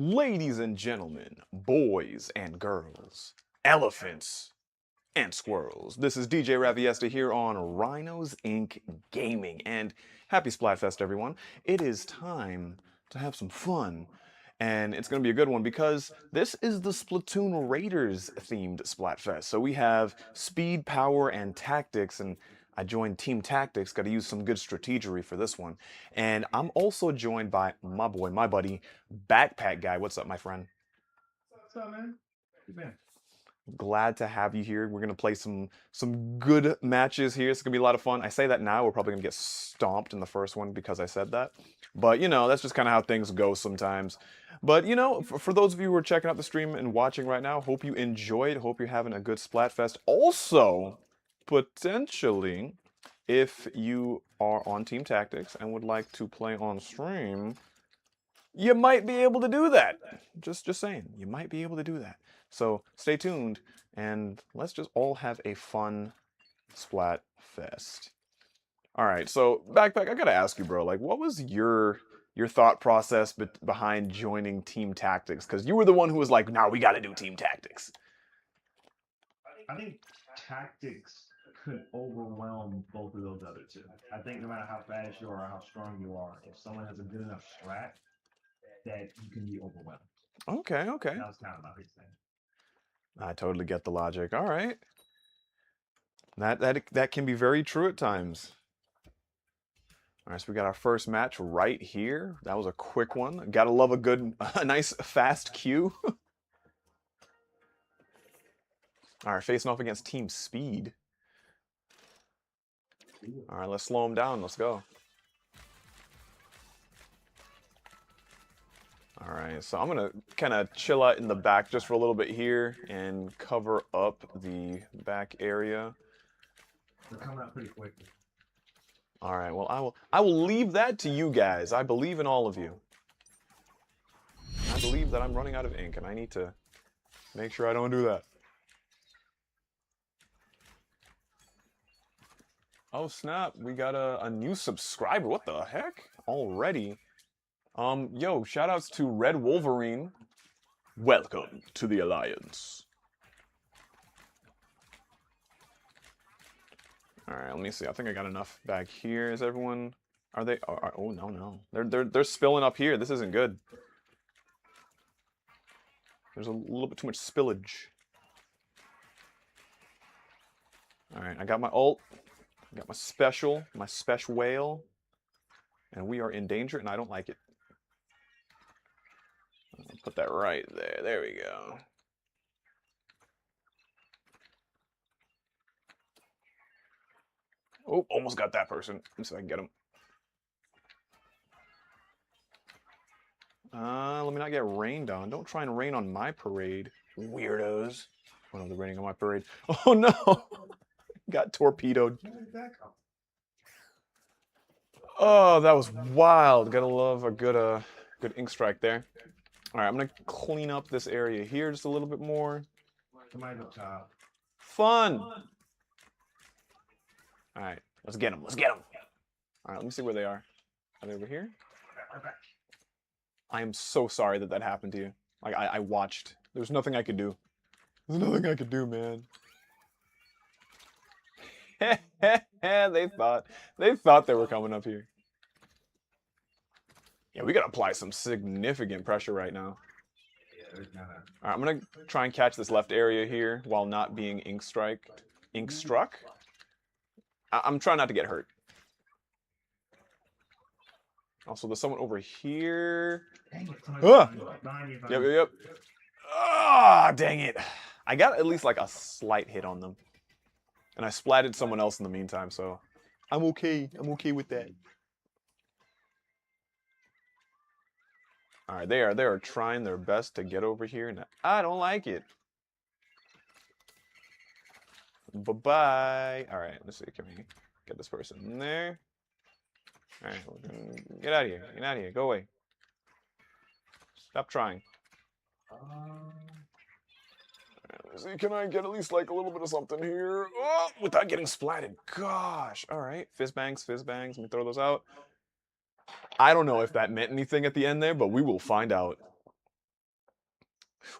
Ladies and gentlemen, boys and girls, elephants and squirrels, this is DJ Raviesta here on Rhinos Inc. Gaming, and happy Splatfest, everyone. It is time to have some fun, and it's going to be a good one because this is the Splatoon Raiders themed Splatfest. So we have speed, power, and tactics, and I joined Team Tactics, got to use some good strategery for this one. And I'm also joined by my boy, my buddy, Backpack Guy. What's up, my friend? What's up, man? Good man. Glad to have you here. We're gonna play some good matches here. It's gonna be a lot of fun. I say that now. We're probably gonna get stomped in the first one because I said that. But you know, that's just kind of how things go sometimes. But you know, for those of you who are checking out the stream and watching right now, hope you enjoyed. Hope you're having a good Splatfest. Also, potentially, if you are on Team Tactics and would like to play on stream, you might be able to do that. Just saying, you might be able to do that. So stay tuned, and let's just all have a fun Splat Fest. All right, so Backpack, I gotta ask you, bro. Like, what was your thought process behind joining Team Tactics? Because you were the one who was like, "Nah, we gotta do Team Tactics." I think tactics could overwhelm both of those other two. I think no matter how fast you are or how strong you are, if someone has a good enough strat, that you can be overwhelmed. Okay, okay. That was kind of my big thing. I totally get the logic. All right. That can be very true at times. All right, so we got our first match right here. That was a quick one. Gotta love a nice fast queue. All right, facing off against Team Speed. All right, let's slow him down. Let's go. All right, so I'm gonna kind of chill out in the back just for a little bit here and cover up the back area. They're coming out pretty quickly. All right, well I will leave that to you guys. I believe in all of you. I believe that I'm running out of ink, and I need to make sure I don't do that. Oh snap, we got a new subscriber. What the heck? Already? Yo, shoutouts to Red Wolverine. Welcome to the Alliance. Alright, let me see. I think I got enough back here. Is everyone... Are they... oh, no. They're spilling up here. This isn't good. There's a little bit too much spillage. Alright, I got my ult. I got my special whale. And we are in danger, and I don't like it. I'll put that right there. There we go. Oh, almost got that person. Let me see if I can get him. Let me not get rained on. Don't try and rain on my parade, weirdos. Oh no, they're raining on my parade. Oh no! Got torpedoed. Oh, that was wild. Gotta love a good ink strike there. All right, I'm gonna clean up this area here just a little bit more. Fun. All right, let's get them. Let's get them. All right, let me see where they are. Are they over here? I am so sorry that that happened to you. Like I watched. There's nothing I could do. There's nothing I could do, man. they thought they were coming up here. Yeah, we gotta apply some significant pressure right now. All right, I'm gonna try and catch this left area here while not being ink struck. I'm trying not to get hurt. Also, there's someone over here. Ah! Yep. Ah, dang it. I got at least like a slight hit on them. And I splatted someone else in the meantime, so I'm okay. I'm okay with that. All right, they are trying their best to get over here, and I don't like it. Bye-bye. All right, let's see. Can we get this person in there? All right, get out of here. Get out of here. Go away. Stop trying. Let's see, can I get at least like a little bit of something here? Oh, without getting splatted. Gosh. All right, fizz bangs. Let me throw those out. I don't know if that meant anything at the end there, but we will find out.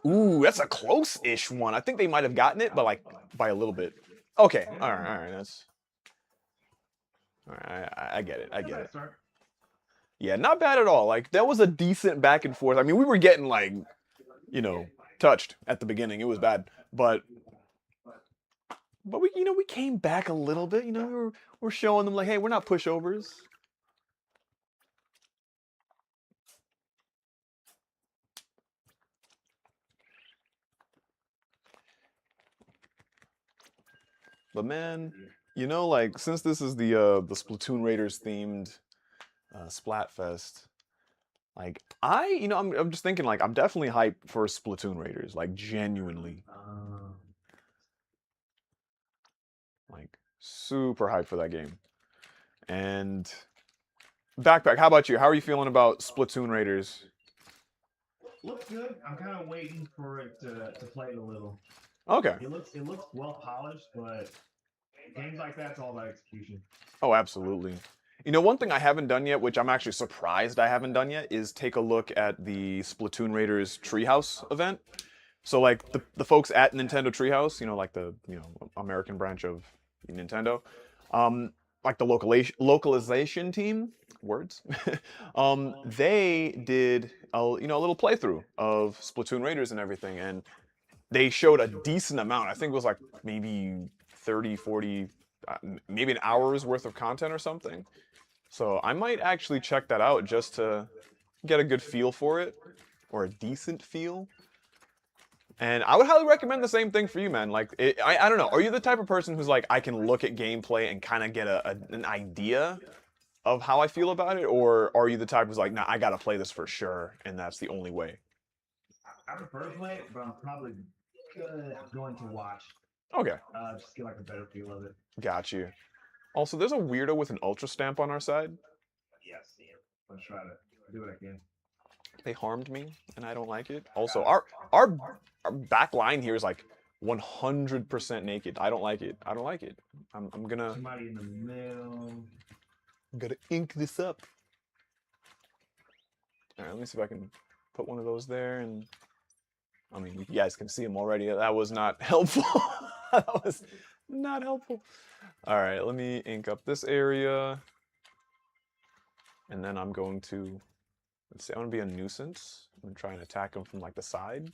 Ooh, that's a close-ish one. I think they might have gotten it, but like by a little bit. Okay, all right, that's all right. I get it. I get it. Start. Yeah, not bad at all. Like that was a decent back and forth. I mean, we were getting like, you know, touched at the beginning. It was bad, but we, we came back a little bit. We're showing them like, hey, we're not pushovers. But man, like since this is the Splatoon Raiders themed Splatfest, like I'm just thinking like I'm definitely hyped for Splatoon Raiders, like genuinely, like super hyped for that game. And Backpack, how about you? How are you feeling about Splatoon Raiders? Looks good. I'm kind of waiting for it to play it a little. Okay. It looks well polished, but games like that's all about execution. Oh, absolutely. One thing I haven't done yet, which I'm actually surprised I haven't done yet, is take a look at the Splatoon Raiders Treehouse event. So like the folks at Nintendo Treehouse, like the American branch of Nintendo, like the localization team, words, they did a little playthrough of Splatoon Raiders and everything, and they showed a decent amount. I think it was like maybe 30, 40, maybe an hour's worth of content or something. So I might actually check that out just to get a good feel for it, or a decent feel. And I would highly recommend the same thing for you, man. Like, I don't know. Are you the type of person who's like, I can look at gameplay and kind of get an idea of how I feel about it? Or are you the type who's like, nah, I got to play this for sure, and that's the only way? I prefer to play it, but I'm probably going to watch. Okay. Just get like a better feel of it. Got you. Also, there's a weirdo with an ultra stamp on our side. Yes, let's try to do what I can. They harmed me, and I don't like it. Also, our back line here is like 100% naked. I don't like it. I don't like it. I'm gonna. Somebody in the middle. I'm gonna ink this up. All right, let me see if I can put one of those there. And I mean, you guys can see them already. That was not helpful. That was not helpful. All right, let me ink up this area. And then I'm going to, let's see, I'm gonna be a nuisance. I'm gonna try and attack him from like the side.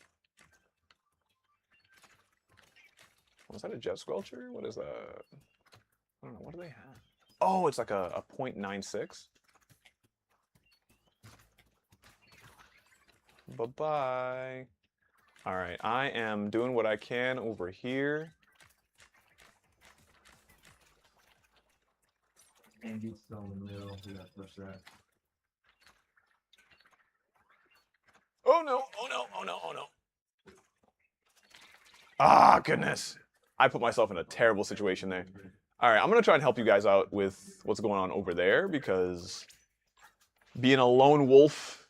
Was that a jet squelcher? What is that? I don't know, what do they have? Oh, it's like a 0.96. Bye-bye. All right, I am doing what I can over here. And he's still in the middle. We gotta push that. Oh no, oh no, oh no, oh no. Ah, goodness. I put myself in a terrible situation there. All right, I'm going to try and help you guys out with what's going on over there, because being a lone wolf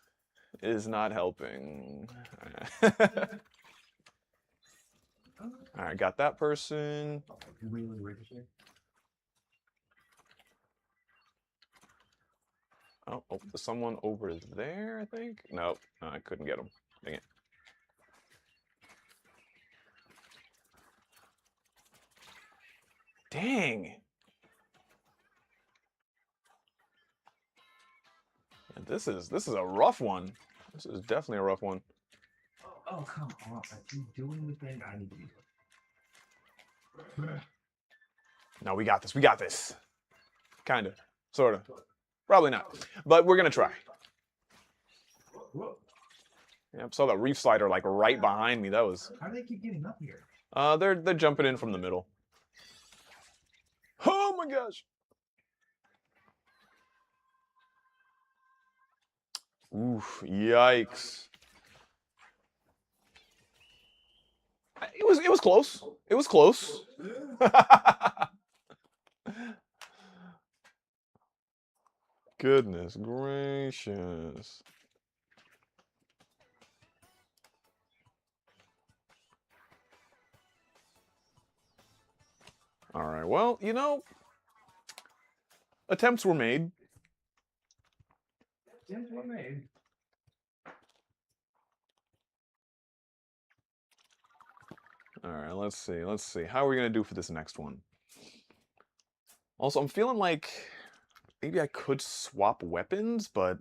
is not helping. All right, got that person. Really ricochet. Oh, there's someone over there, I think? No, I couldn't get him. Dang it. Dang. And this is a rough one. This is definitely a rough one. Oh, come on. I keep doing the thing I need to do. No, we got this. We got this. Kind of. Sort of. Probably not. But we're going to try. Yep, saw the reef slider like right behind me. That was... How do they keep getting up here? They're jumping in from the middle. Oh my gosh. Oof, yikes. It was close. It was close. Goodness gracious. All right, well, attempts were made. Attempts were made. All right, let's see. Let's see. How are we gonna do for this next one? Also, I'm feeling like maybe I could swap weapons, but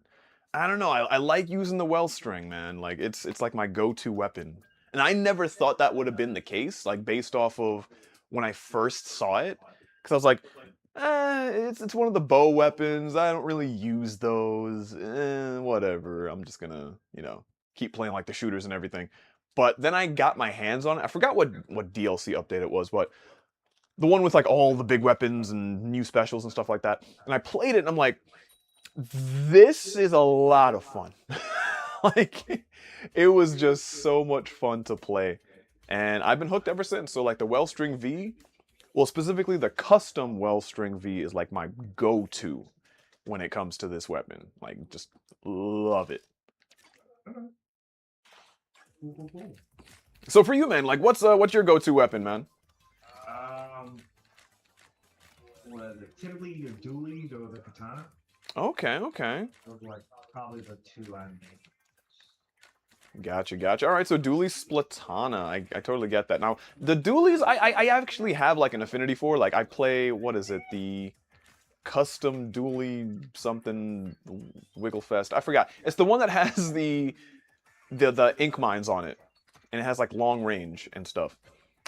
I don't know. I like using the Wellstring, man. Like it's like my go-to weapon. And I never thought that would have been the case, like based off of when I first saw it. Because I was like, it's one of the bow weapons. I don't really use those. Whatever. I'm just gonna, keep playing like the shooters and everything. But then I got my hands on it. I forgot what DLC update it was, but the one with like all the big weapons and new specials and stuff like that. And I played it and I'm like, this is a lot of fun. Like, it was just so much fun to play. And I've been hooked ever since. So like the Wellstring V, well, specifically the custom Wellstring V is like my go-to when it comes to this weapon. Like, just love it. Okay. Cool. So for you, man, like what's your go-to weapon, man? Um, what is it? Typically your dualies or the katana. Okay, okay. Those are like probably the two I make. Gotcha, gotcha. All right, so dually Splatana. I totally get that. Now, the dualies, I actually have like an affinity for. Like, I play, what is it, the custom dually something Wigglefest. I forgot. It's the one that has the ink mines on it, and it has like long range and stuff.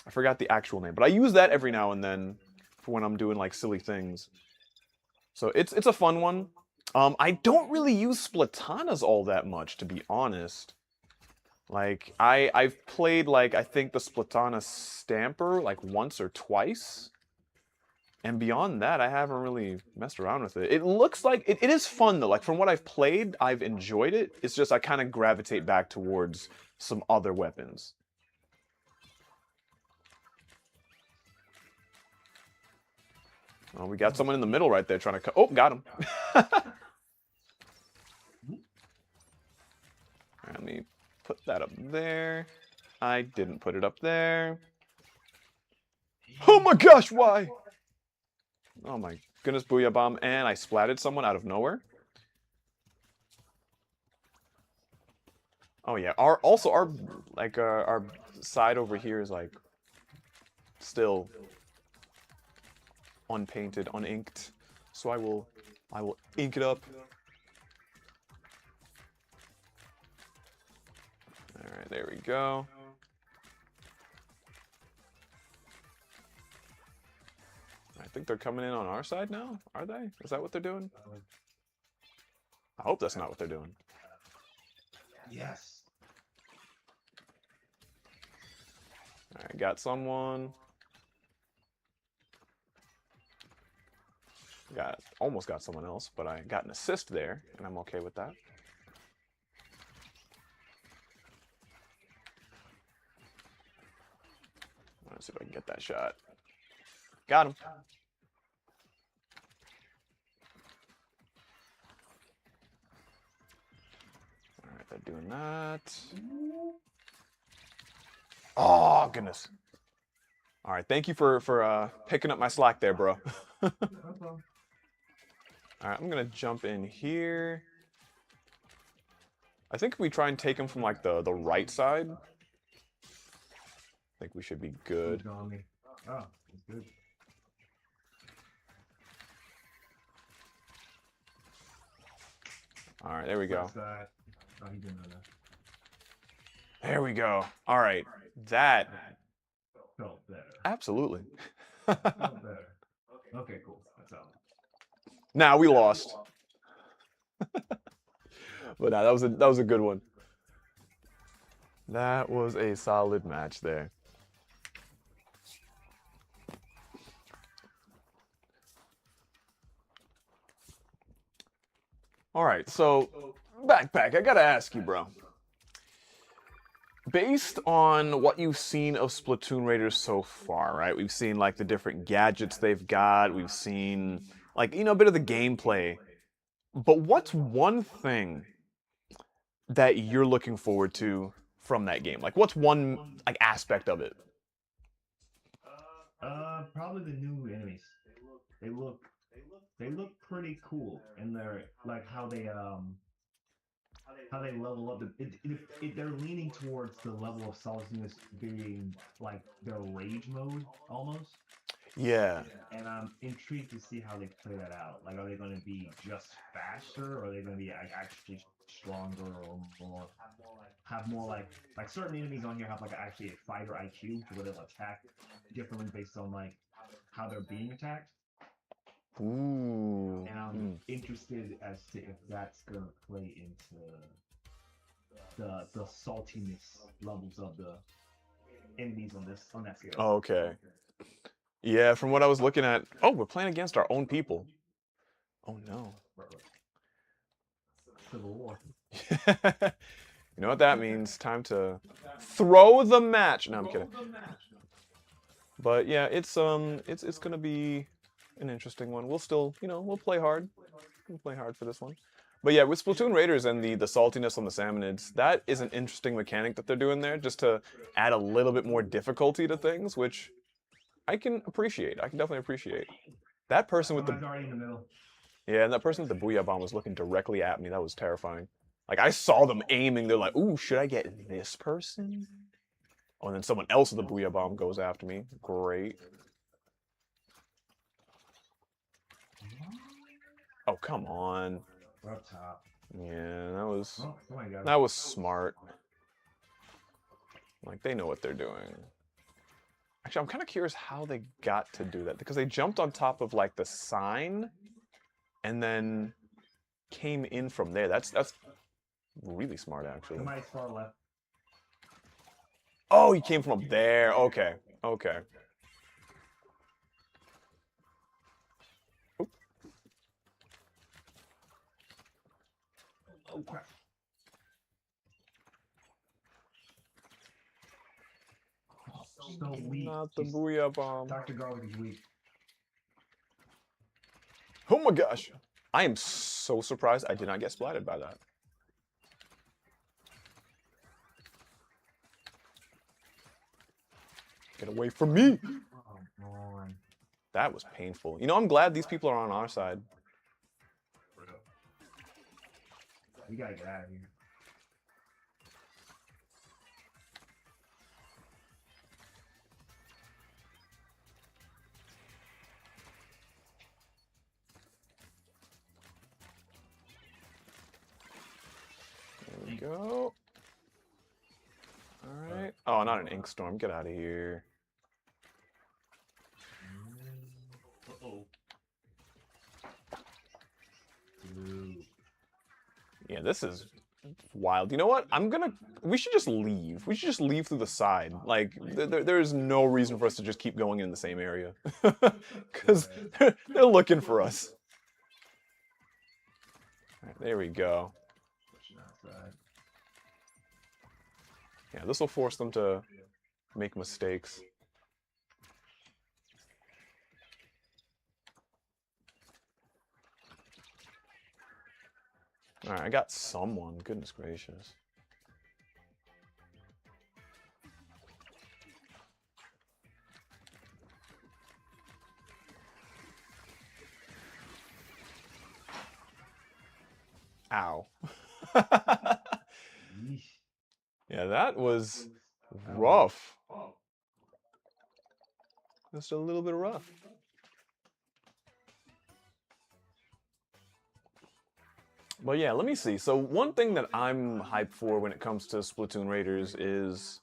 I forgot the actual name, but I use that every now and then for when I'm doing like silly things. So it's a fun one. I don't really use Splatanas all that much, to be honest. Like, I've played, like, I think the Splatana Stamper, like, once or twice. And beyond that, I haven't really messed around with it. It looks like, it is fun, though. Like, from what I've played, I've enjoyed it. It's just I kind of gravitate back towards some other weapons. Oh, we got someone in the middle right there trying to cut. Oh, got him. Let me put that up there. I didn't put it up there. Oh my gosh, why? Oh my goodness, Booyah Bomb, and I splatted someone out of nowhere. Oh yeah, our side over here is like still unpainted, uninked. So I will ink it up. Alright, there we go. I think they're coming in on our side now, are they? Is that what they're doing? I hope that's not what they're doing. Yes. Alright, got someone. Almost got someone else, but I got an assist there, and I'm okay with that. Let's see if I can get that shot. Got him. Alright, they're doing that. Oh, goodness. Alright, thank you for picking up my slack there, bro. Alright, I'm gonna jump in here. I think if we try and take him from like the right side, I think we should be good. Oh, that's good. Alright, there we go. Oh, he didn't know that. There we go. Alright, that Felt better. absolutely. Felt better. Okay, cool. That's all. Nah, we lost. But nah, that was a good one. That was a solid match there. All right, so Backpack, I gotta ask you, bro. Based on what you've seen of Splatoon Raiders so far, right? We've seen like the different gadgets they've got. We've seen like, a bit of the gameplay. But what's one thing that you're looking forward to from that game? Like, what's one like aspect of it? Probably the new enemies. They look pretty cool, and they're like how they how they level up. They're leaning towards the level of saltiness being like their rage mode almost. Yeah. And I'm intrigued to see how they play that out. Like, are they going to be just faster, or are they going to be like actually stronger or more have more like certain enemies on here have like actually a fighter IQ to where they'll attack differently based on like how they're being attacked. Ooh. And I'm interested as to if that's gonna play into the saltiness levels of the enemies on that scale. Okay. Yeah, from what I was looking at, oh, we're playing against our own people. Oh no. Civil War. You know what that means? Time to throw the match. No, I'm kidding. But yeah, it's gonna be an interesting one. We'll still, we'll play hard. We'll play hard for this one. But yeah, with Splatoon Raiders and the saltiness on the salmonids, that is an interesting mechanic that they're doing there, just to add a little bit more difficulty to things, which I can appreciate. I can definitely appreciate. That person with the already in the middle. Yeah, and that person with the booyah bomb was looking directly at me. That was terrifying. Like, I saw them aiming. They're like, ooh, should I get this person? Oh, and then someone else with the booyah bomb goes after me. Great. Oh, come on. We're up top. Yeah, Oh my God. that was smart. Like, they know what they're doing. Actually, I'm kind of curious how they got to do that, because they jumped on top of, like, the sign and then came in from there. That's really smart, actually. Somebody's far left. Oh, he came from up there. Okay. Okay. Oop. Oh crap. So weak. Not the booyah bomb. Dr. Garlic is weak. Oh my gosh. I am so surprised I did not get splatted by that. Get away from me. Oh man. That was painful. You know, I'm glad these people are on our side. We gotta get out of here. There we go. Alright. Oh, not an ink storm. Get out of here. Uh-oh. Yeah, this is wild. You know what? We should just leave. We should just leave through the side. Like, there's no reason for us to just keep going in the same area. Because they're looking for us. All right, there we go. Yeah, this will force them to make mistakes. All right, I got someone. Goodness gracious. Ow. Yeah, that was rough. Just a little bit rough. But yeah, let me see. So one thing that I'm hyped for when it comes to Splatoon Raiders is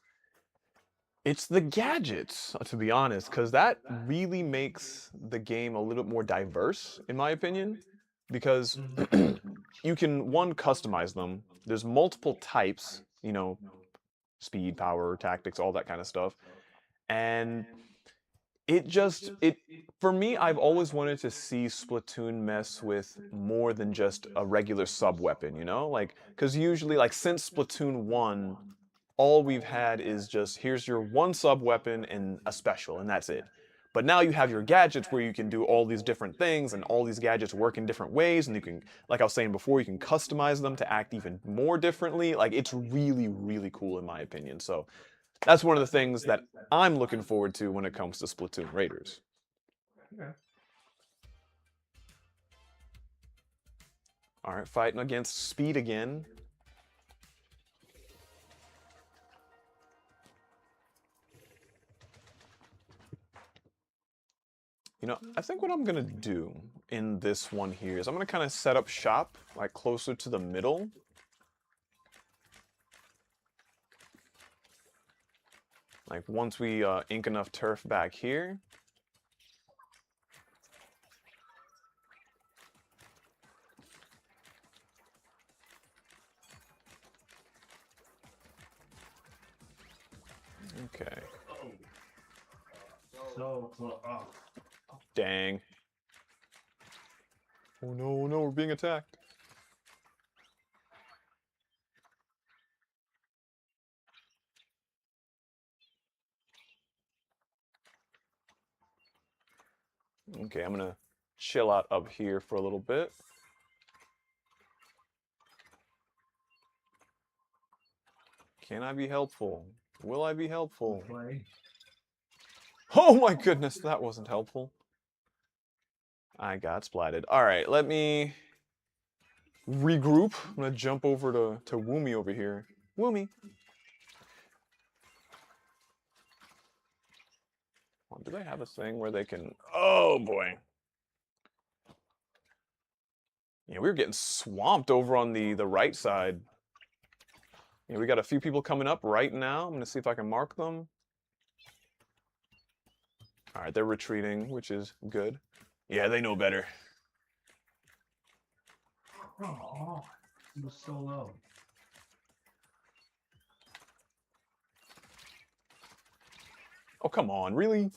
it's the gadgets, to be honest, because that really makes the game a little bit more diverse, in my opinion, because you can, one, customize them. There's multiple types, speed, power, tactics, all that kind of stuff. And for me, I've always wanted to see Splatoon mess with more than just a regular sub-weapon, Like, because usually, like, since Splatoon 1, all we've had is just, here's your one sub-weapon and a special, and that's it. But now you have your gadgets where you can do all these different things, and all these gadgets work in different ways, and you can, like I was saying before, you can customize them to act even more differently. Like, it's really, really cool in my opinion. So that's one of the things that I'm looking forward to when it comes to Splatoon Raiders. Okay. All right, fighting against speed again. You know, I think what I'm gonna do in this one here is I'm gonna kind of set up shop like closer to the middle. Like once we ink enough turf back here. Okay. So, Dang. Oh no, no, we're being attacked. Okay, I'm gonna chill out up here for a little bit. Can I be helpful? Will I be helpful? play. Oh my goodness, that wasn't helpful. I got splatted. All right, let me regroup. I'm gonna jump over to Woomy over here. Woomy. Do they have a thing where they can... Oh boy. Yeah, we were getting swamped over on the right side. Yeah, we got a few people coming up right now. I'm gonna see if I can mark them. All right, they're retreating, which is good. Yeah, they know better. Oh, he was so low. Oh, come on, really?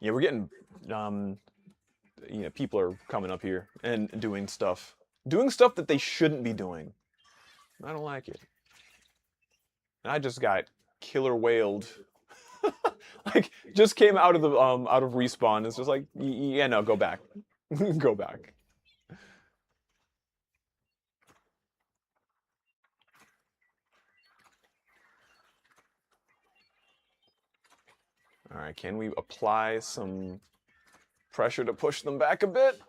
Yeah, we're getting, you know, people are coming up here and doing stuff. Doing stuff that they shouldn't be doing. I don't like it. And I just got killer whaled. Like, just came out of the, out of respawn. It's just like, yeah, no, go back. Go back. All right, can we apply some pressure to push them back a bit?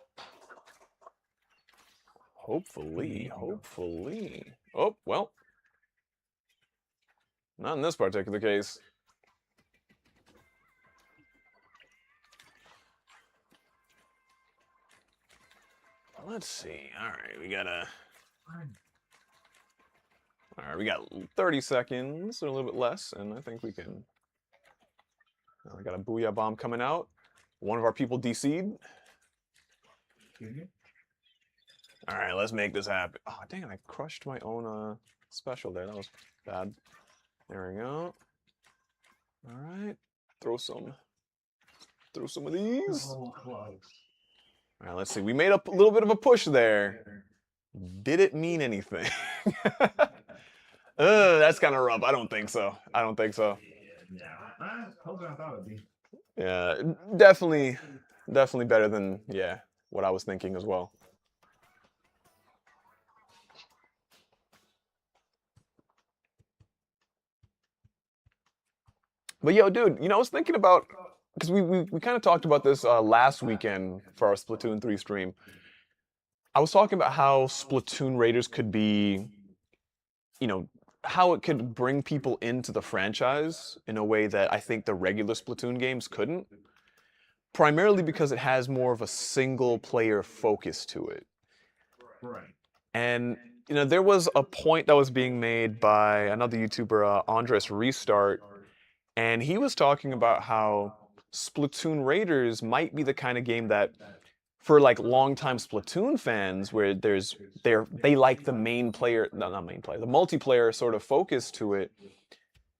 Hopefully, hopefully. Oh, well. Not in this particular case. Let's see. All right, we gotta... All right, we got 30 seconds, or a little bit less, and I think we can... We got a Booyah Bomb coming out. One of our people DC'd. All right, let's make this happen. Oh, dang it, I crushed my own special there. That was bad. There we go. All right, throw some of these. So close. All right, let's see. We made a little bit of a push there. Did it mean anything? That's kind of rough. I don't think so. I don't think so. Yeah, closer than I thought it would be. Yeah, definitely better than, yeah, what I was thinking as well. But yo, dude, you know, I was thinking about, because we kind of talked about this last weekend for our Splatoon 3 stream. I was talking about how Splatoon Raiders could be, you know, how it could bring people into the franchise in a way that I think the regular Splatoon games couldn't. Primarily because it has more of a single player focus to it. Right. And, you know, there was a point that was being made by another YouTuber, Andres Restart, and he was talking about how Splatoon Raiders might be the kind of game that, for like longtime Splatoon fans, where they like the main player, no, not main player, the multiplayer sort of focus to it,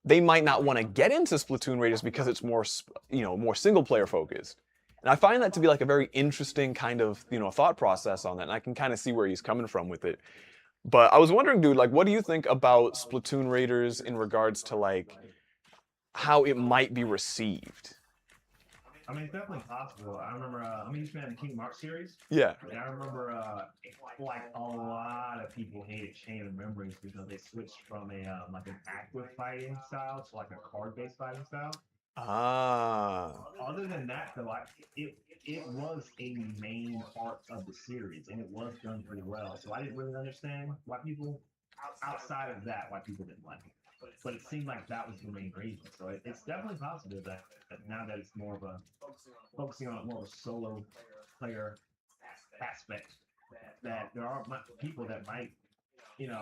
they might not want to get into Splatoon Raiders because it's more, you know, more single player focused. And I find that to be like a very interesting kind of, you know, thought process on that, and I can kind of see where he's coming from with it. But I was wondering, dude, like, what do you think about Splatoon Raiders in regards to like how it might be received? I mean, it's definitely possible. I remember, I'm a huge fan of the King Mark series. Yeah. And I remember, like, a lot of people hated Chain of Memories because they switched from like an active fighting style to like a card-based fighting style. Ah. Other than that, though, it was a main part of the series, and it was done pretty well. So I didn't really understand why people outside of that, why people didn't like it. But it seemed like that was the main reason. So it's definitely positive that now that it's more of a focusing on more of a solo player aspect, that there are people that might,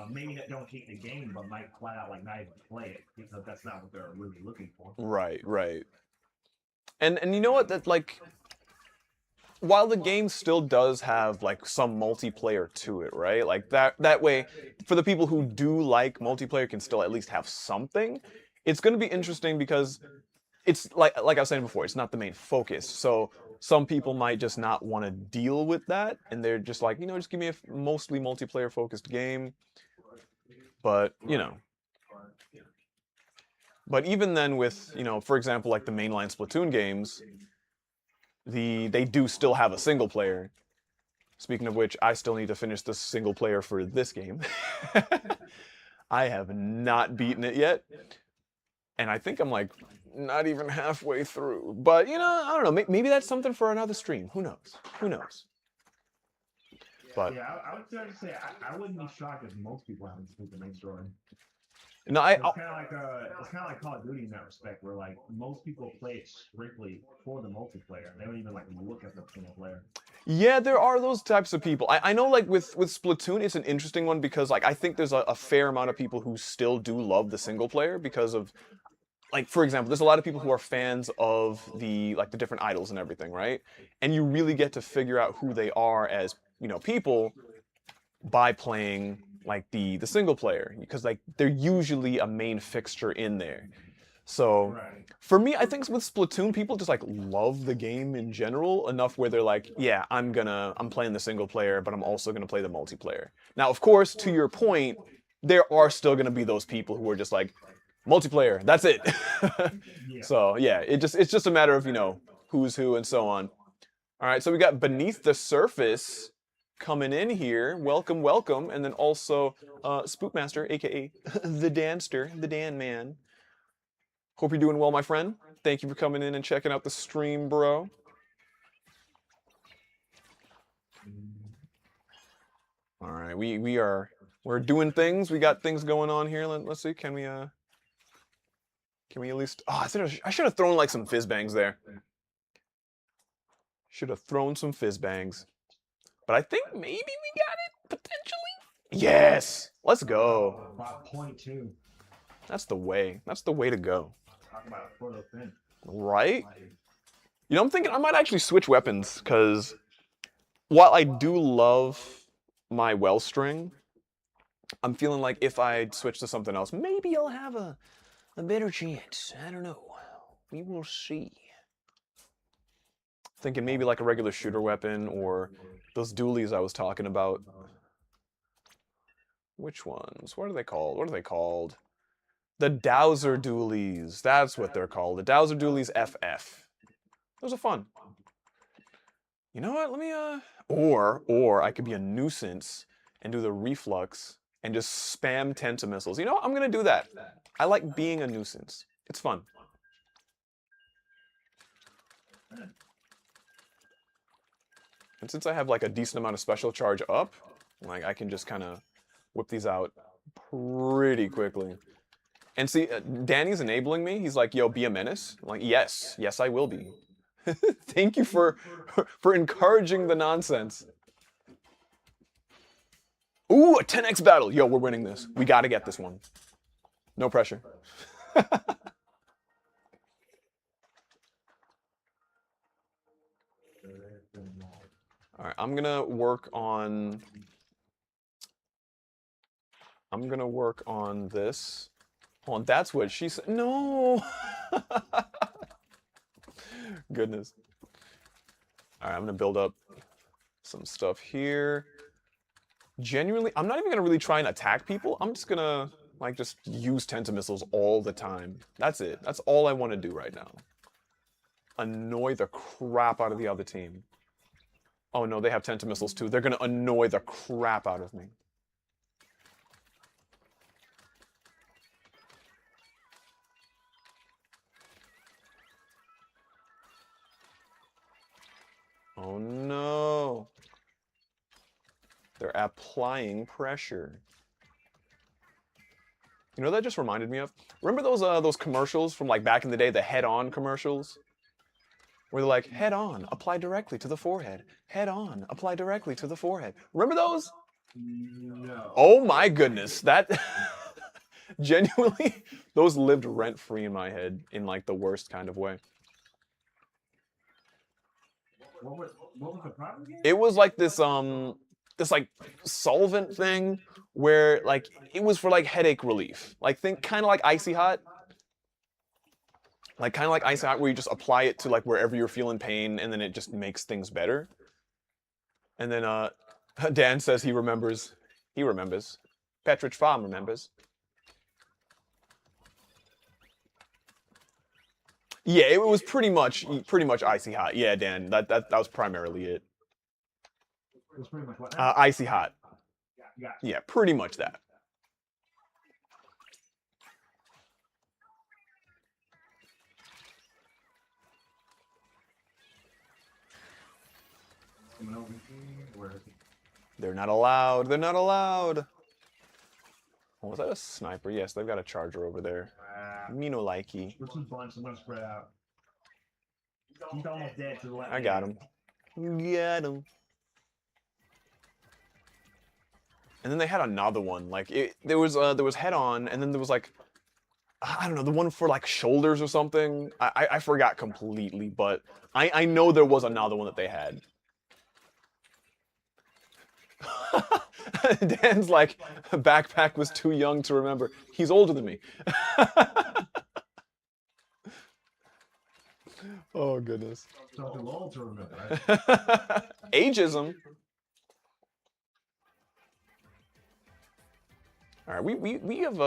maybe that don't hate the game, but might flat out like not even play it because that's not what they're really looking for. Right, right. And you know what? That like, while the game still does have like some multiplayer to it, right? Like that way, for the people who do like multiplayer, can still at least have something. It's going to be interesting because it's like I was saying before, it's not the main focus. So some people might just not want to deal with that, and they're just like, just give me a mostly multiplayer focused game. But but even then, with for example, like the mainline Splatoon games, they do still have a single player. Speaking of which, I still need to finish the single player for this game. I have not beaten it yet, and I think I'm like not even halfway through. But I don't know. Maybe that's something for another stream. Who knows? Who knows? But yeah, I would try to say I wouldn't be shocked if most people haven't seen the main story. no, It's kind of like Call of Duty in that respect, where like most people play it strictly for the multiplayer. They don't even like look at the single player. yeah, there are those types of people. I know, like with Splatoon, it's an interesting one because like I think there's a fair amount of people who still do love the single player because of, like, for example, there's a lot of people who are fans of the different idols and everything, right? And you really get to figure out who they are as people by playing like the single player, because like they're usually a main fixture in there. So Right. for me, I think with Splatoon, people just like love the game in general enough where they're like, yeah, I'm playing the single player, but I'm also gonna play the multiplayer. Now, of course, to your point, there are still gonna be those people who are just like, multiplayer, that's it. Yeah. So yeah, it's just a matter of who's who and so on. All right, so we got Beneath the Surface coming in here. Welcome, welcome, and then also Spookmaster, aka the Danster, the Dan Man. Hope you're doing well, my friend. Thank you for coming in and checking out the stream, bro. All right, we're doing things. We got things going on here. Let's see. Can we at least? Oh, I should have thrown like some fizz bangs there. Should have thrown some fizz bangs. But I think maybe we got it potentially. Yes, let's go. 5.2. That's the way. That's the way to go. Talk about a photo thin. Right? I'm thinking I might actually switch weapons, because while I do love my Wellstring, I'm feeling like if I switch to something else, maybe I'll have a better chance. I don't know. We will see. Thinking maybe like a regular shooter weapon or those dualies I was talking about. Which ones? What are they called? What are they called? The Dowser dualies. That's what they're called. The Dowser dualies FF. Those are fun. You know what? Let me or I could be a nuisance and do the reflux and just spam Tentamissiles. You know what? I'm gonna do that. I like being a nuisance. It's fun. And since I have like a decent amount of special charge up, like I can just kind of whip these out pretty quickly. And see, Danny's enabling me. He's like, "Yo, be a menace." I'm like, "Yes, yes, I will be." Thank you for encouraging the nonsense. Ooh, a 10x battle. Yo, we're winning this. We got to get this one. No pressure. All right, I'm gonna work on this. Hold on, that's what she said. No. Goodness. All right, I'm gonna build up some stuff here. Genuinely, I'm not even gonna really try and attack people. I'm just gonna like just use Tentamissiles all the time. That's it. That's all I want to do right now. Annoy the crap out of the other team. Oh no, they have Tentamissiles too. They're gonna annoy the crap out of me. Oh no. They're applying pressure. You know what that just reminded me of? Remember those commercials from like back in the day, the head-on commercials? Where they're like, head on, apply directly to the forehead. Head on, apply directly to the forehead. Remember those? No. Oh my goodness, that genuinely, those lived rent-free in my head in like the worst kind of way. What was the problem again? It was like this like solvent thing where like it was for like headache relief. Like think kind of like Icy Hot. Like kind of like Icy Hot where you just apply it to like wherever you're feeling pain and then it just makes things better. And then Dan says he remembers. He remembers. Petridge Farm remembers. Yeah, it was pretty much Icy Hot. Yeah, Dan, that was primarily it. It was pretty much what now? Icy Hot. Yeah. Yeah, pretty much that. Coming over here. Where is he? They're not allowed. They're not allowed. Oh, was that a sniper? Yes, they've got a charger over there. Me no likey. We're too bunch. I'm gonna spread out. He's almost dead to the left. I got him. Got him. And then they had another one. Like there was head on, and then there was like I don't know, the one for like shoulders or something. I forgot completely, but I know there was another one that they had. Dan's like, backpack was too young to remember. He's older than me. Oh, goodness. Something old to remember, right? Ageism. All right, we have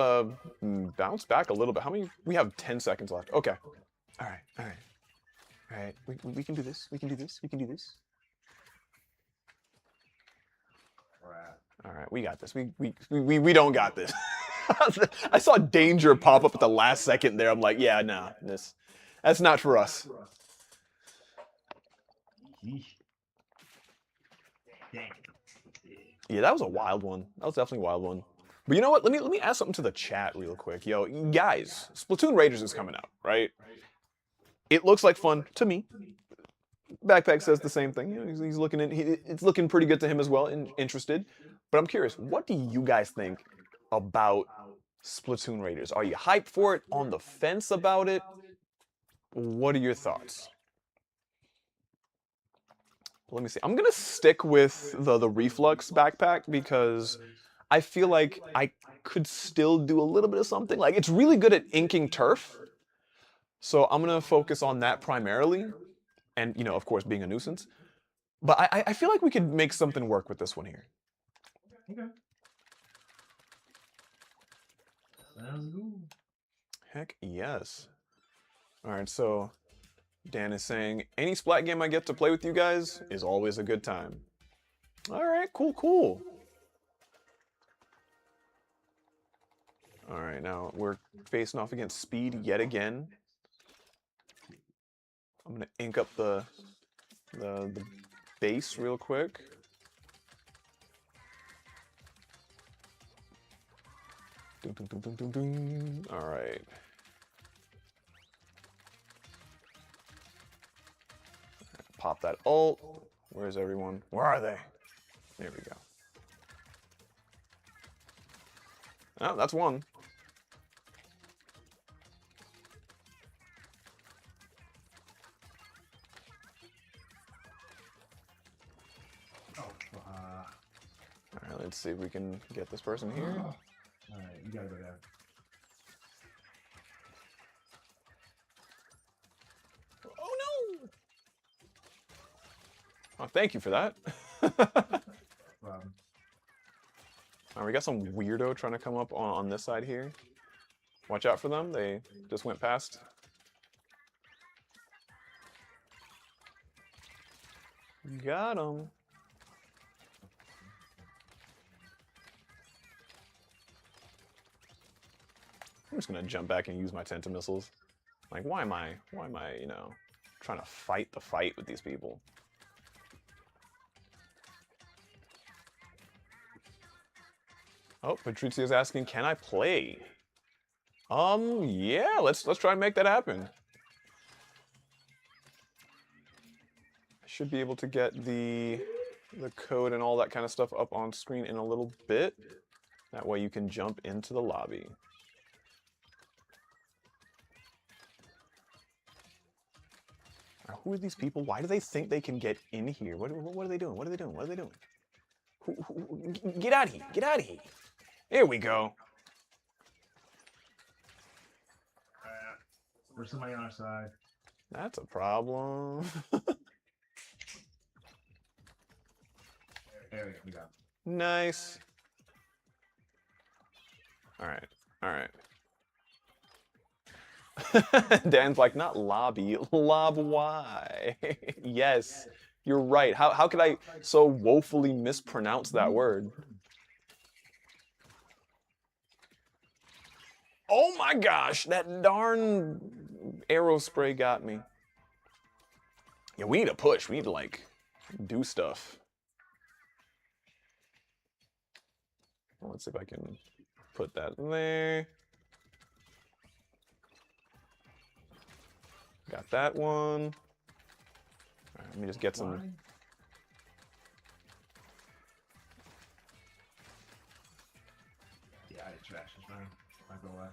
bounced back a little bit. How many? We have 10 seconds left. Okay. All right, all right. All right, we can do this. We can do this. We can do this. All right, we got this. We don't got this. I saw danger pop up at the last second there. I'm like, yeah, nah, that's not for us. Yeah, that was a wild one. That was definitely a wild one. But you know what? Let me ask something to the chat real quick. Yo, guys, Splatoon Raiders is coming out, right? It looks like fun to me. Backpack says the same thing. You know, he's looking in. It's looking pretty good to him as well. Interested. But I'm curious, what do you guys think about Splatoon Raiders? Are you hyped for it? On the fence about it? What are your thoughts? Let me see. I'm gonna stick with the Reflux backpack because I feel like I could still do a little bit of something. Like it's really good at inking turf. So I'm gonna focus on that primarily. And, you know, of course, being a nuisance. But I feel like we could make something work with this one here. Okay. Sounds good. Heck yes. All right, so Dan is saying, any Splat game I get to play with you guys is always a good time. All right, cool, cool. All right, now we're facing off against Speed yet again. I'm gonna ink up the base real quick. Dun, dun, dun, dun, dun, dun. All right. Pop that ult. Where's everyone? Where are they? There we go. Oh, that's one. All right, let's see if we can get this person here. All right, you gotta go down. Oh no! Oh, thank you for that. All right, we got some weirdo trying to come up on this side here. Watch out for them. They just went past. Got him. I'm just gonna jump back and use my Tentamissiles. Like, why am I, you know, trying to fight the fight with these people? Oh, Patrizio's asking, can I play? Yeah, let's try and make that happen. I should be able to get the code and all that kind of stuff up on screen in a little bit. That way you can jump into the lobby. Now, who are these people? Why do they think they can get in here? What are they doing? What are they doing? What are they doing? Get out of here! Get out of here! There we go. There's somebody on our side. That's a problem. There we go. Nice. All right. All right. Dan's like, not lobby, lob Y. Yes, you're right. How could I so woefully mispronounce that word? Oh my gosh, that darn arrow spray got me. Yeah, we need to push. We need to, like, do stuff. Well, let's see if I can put that there. Got that one. All right, let me just get some. Yeah, I did trash this round. Not gonna lie.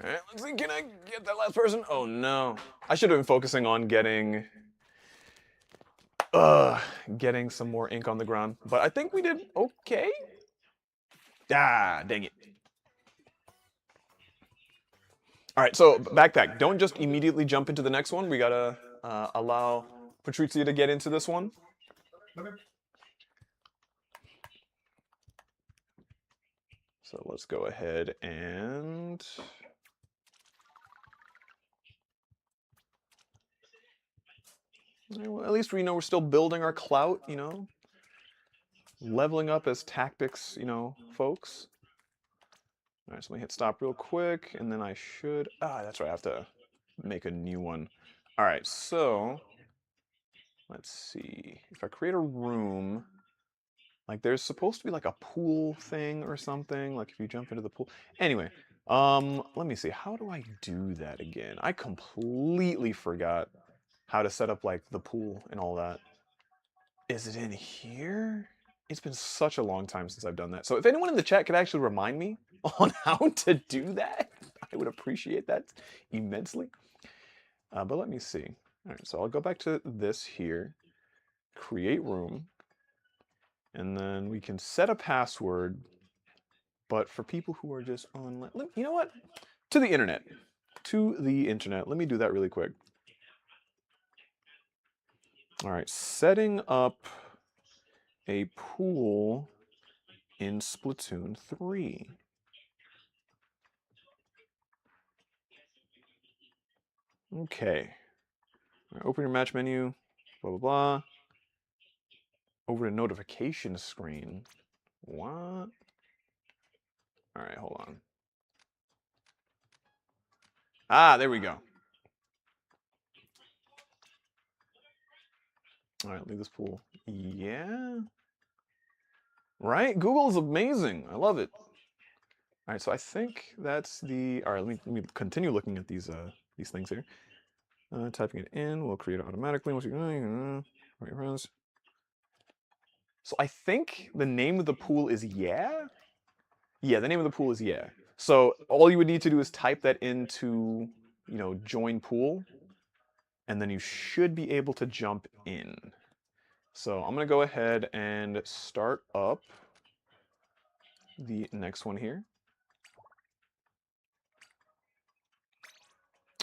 All right, let's see. Can I get that last person? Oh no! I should have been focusing on getting some more ink on the ground. But I think we did okay. Ah, dang it. All right, so backpack. Don't just immediately jump into the next one. We gotta allow Patrizia to get into this one. Okay. So let's go ahead and... Well, at least we know we're still building our clout, you know? Leveling up as tactics, you know, folks. All right, so let me hit stop real quick, and then I should... Ah, that's right, I have to make a new one. All right, so... Let's see. If I create a room... Like, there's supposed to be, like, a pool thing or something. Like, if you jump into the pool... Anyway, let me see. How do I do that again? I completely forgot how to set up, like, the pool and all that. Is it in here? It's been such a long time since I've done that. So if anyone in the chat could actually remind me on how to do that, I would appreciate that immensely. But let me see. All right, so I'll go back to this here, create room, and then we can set a password. But for people who are just online, you know what? To the internet. To the internet. Let me do that really quick. All right, setting up a pool in Splatoon 3. Okay. Right, open your match menu, blah, blah, blah. Over to notification screen. What? All right, hold on. Ah, there we go. All right, leave this pool. Yeah. Right? Google is amazing. I love it. All right, so I think that's the... All right, let me continue looking at these things here. Typing it in will create it automatically once you're runs. So I think the name of the pool is Yeah? Yeah, the name of the pool is Yeah. So all you would need to do is type that into, you know, join pool, and then you should be able to jump in. So I'm gonna go ahead and start up the next one here.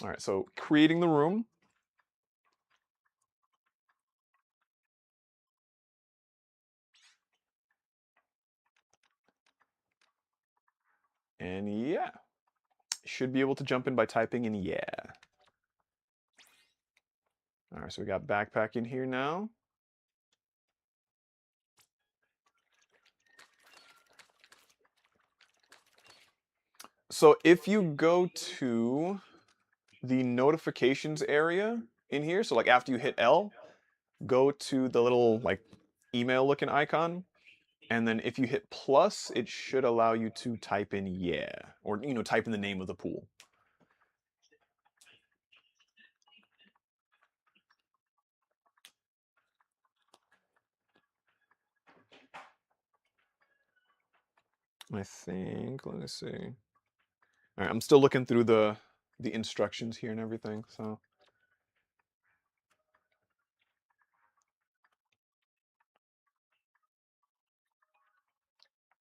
All right, so creating the room. And yeah, should be able to jump in by typing in Yeah. All right, so we got backpack in here now. So if you go to the notifications area in here, so like after you hit L, go to the little like email looking icon. And then if you hit plus, it should allow you to type in yeah, or type in the name of the pool. I think, let me see. All right, I'm still looking through the instructions here and everything, so.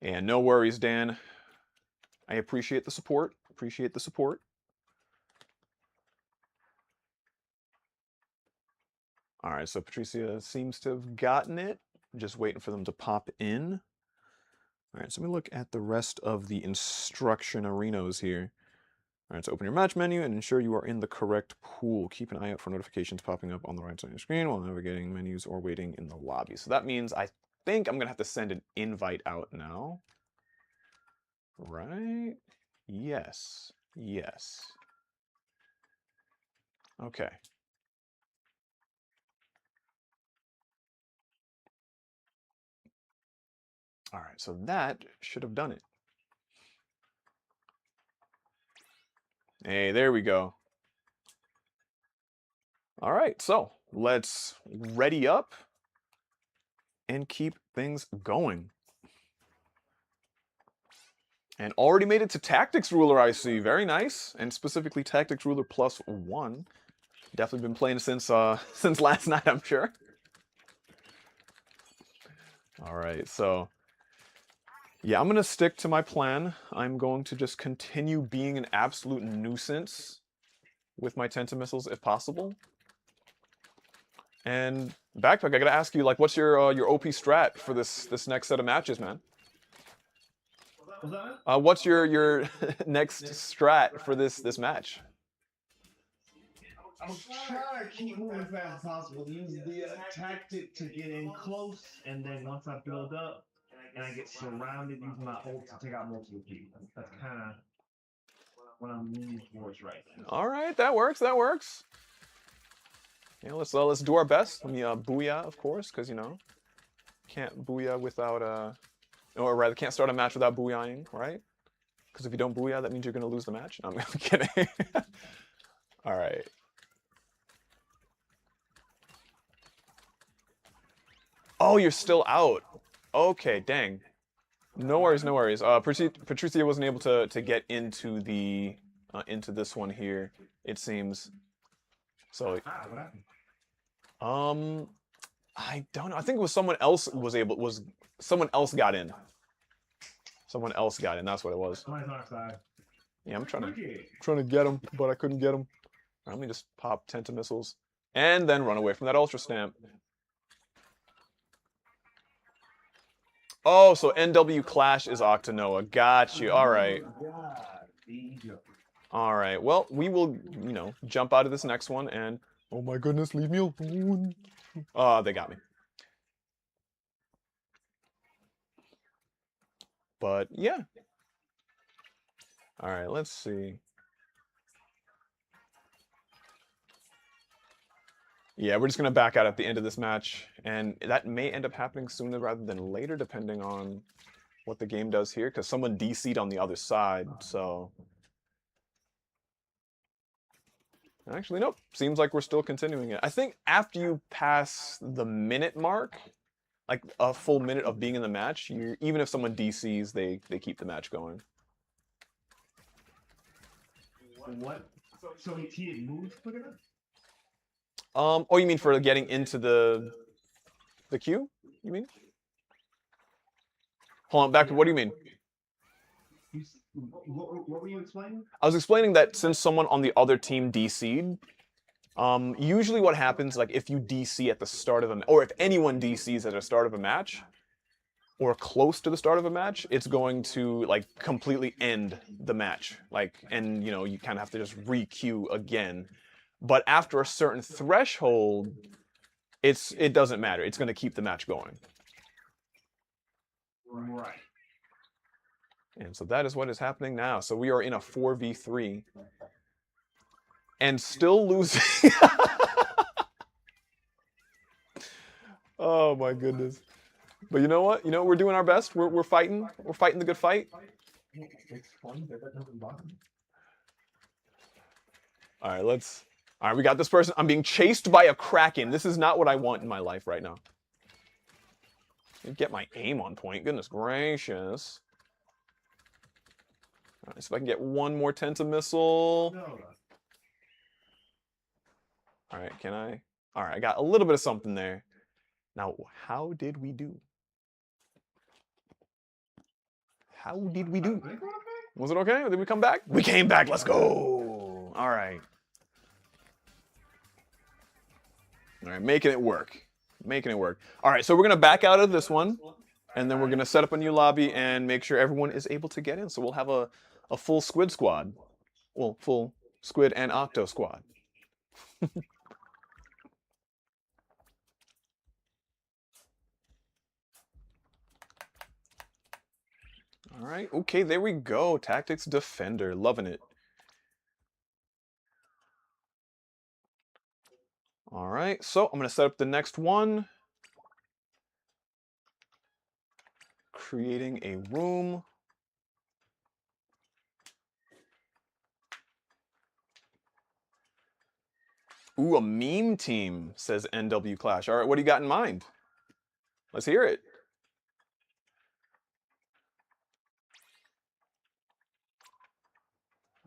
And no worries, Dan. I appreciate the support. Appreciate the support. All right, so Patricia seems to have gotten it. Just waiting for them to pop in. All right, so let me look at the rest of the instruction Rhinos here. All right, so open your match menu and ensure you are in the correct pool. Keep an eye out for notifications popping up on the right side of your screen while navigating menus or waiting in the lobby. So that means I think I'm going to have to send an invite out now. Right? Yes. Yes. Okay. All right, so that should have done it. Hey, there we go. All right, so let's ready up and keep things going. And already made it to Tactics Ruler, I see. Very nice. And specifically Tactics Ruler +1. Definitely been playing since since last night, I'm sure. All right, so yeah, I'm going to stick to my plan. I'm going to just continue being an absolute nuisance with my Tenta missiles if possible. And Backpack, I got to ask you, like, what's your OP strat for this next set of matches, man? What's your next strat for this match? I'm trying to keep moving as fast as possible. Use the tactic to get in close, and then once I build up and I get surrounded, use my ult to take out multiple people. That's kind of what I'm leaning towards right now. All right, that works. That works. Yeah, let's do our best. Let me booyah, of course, because can't booyah without or rather can't start a match without booyahing, right? Because if you don't booyah, that means you're gonna lose the match. No, I'm kidding. All right. Oh, you're still out. Okay, dang. No worries, no worries. Patricia wasn't able to get into the into this one here, it seems. So, I don't know. I think it was someone else someone else got in. Someone else got in. That's what it was. Yeah, I'm trying to get him, but I couldn't get him. Right, let me just pop Tenta missiles and then run away from that Ultra Stamp. Oh, so NW Clash is Octanoa. Got you. All right. All right. Well, we will, jump out of this next one and... Oh my goodness, leave me alone. They got me. But, yeah. All right, let's see. Yeah, we're just going to back out at the end of this match. And that may end up happening sooner rather than later, depending on what the game does here. Because someone DC'd on the other side, so... Actually, nope. Seems like we're still continuing it. I think after you pass the minute mark, like a full minute of being in the match, even if someone DCs, they keep the match going. What? So he had moved quick enough? Oh, you mean for getting into the queue? You mean? Hold on, back. What do you mean? What were you explaining? I was explaining that since someone on the other team DC'd, usually what happens, like if you DC at the start of or if anyone DCs at the start of a match, or close to the start of a match, it's going to like completely end the match. And you kind of have to just re-queue again. But after a certain threshold, it doesn't matter. It's going to keep the match going. Right. And so that is what is happening now. So we are in a 4v3. And still losing. Oh my goodness. But you know what? You know, we're doing our best. We're fighting. We're fighting the good fight. It's funny that that doesn't bother me. All right, let's. All right, we got this person. I'm being chased by a kraken. This is not what I want in my life right now. Get my aim on point. Goodness gracious. All right, see if I can get one more Tenta missile. No. All right, can I? All right, I got a little bit of something there. Now, how did we do? How did we do? Was it okay? Did we come back? We came back. Let's go. All right. All right, making it work. Making it work. All right, so we're going to back out of this one, and then we're going to set up a new lobby and make sure everyone is able to get in. So we'll have a full squid squad. Well, full squid and octo squad. All right, okay, there we go. Tactics Defender, loving it. All right, so I'm going to set up the next one. Creating a room. Ooh, a meme team, says NW Clash. All right, what do you got in mind? Let's hear it.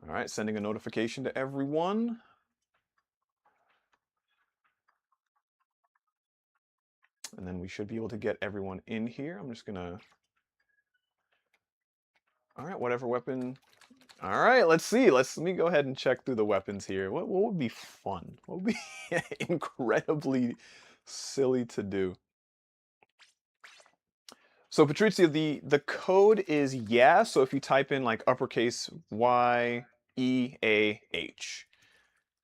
All right, sending a notification to everyone. And then we should be able to get everyone in here. I'm just gonna... All right, whatever weapon. All right, let's see. Let me go ahead and check through the weapons here. What would be fun? What would be incredibly silly to do? So Patrizia, the code is yeah. So if you type in like uppercase YEAH,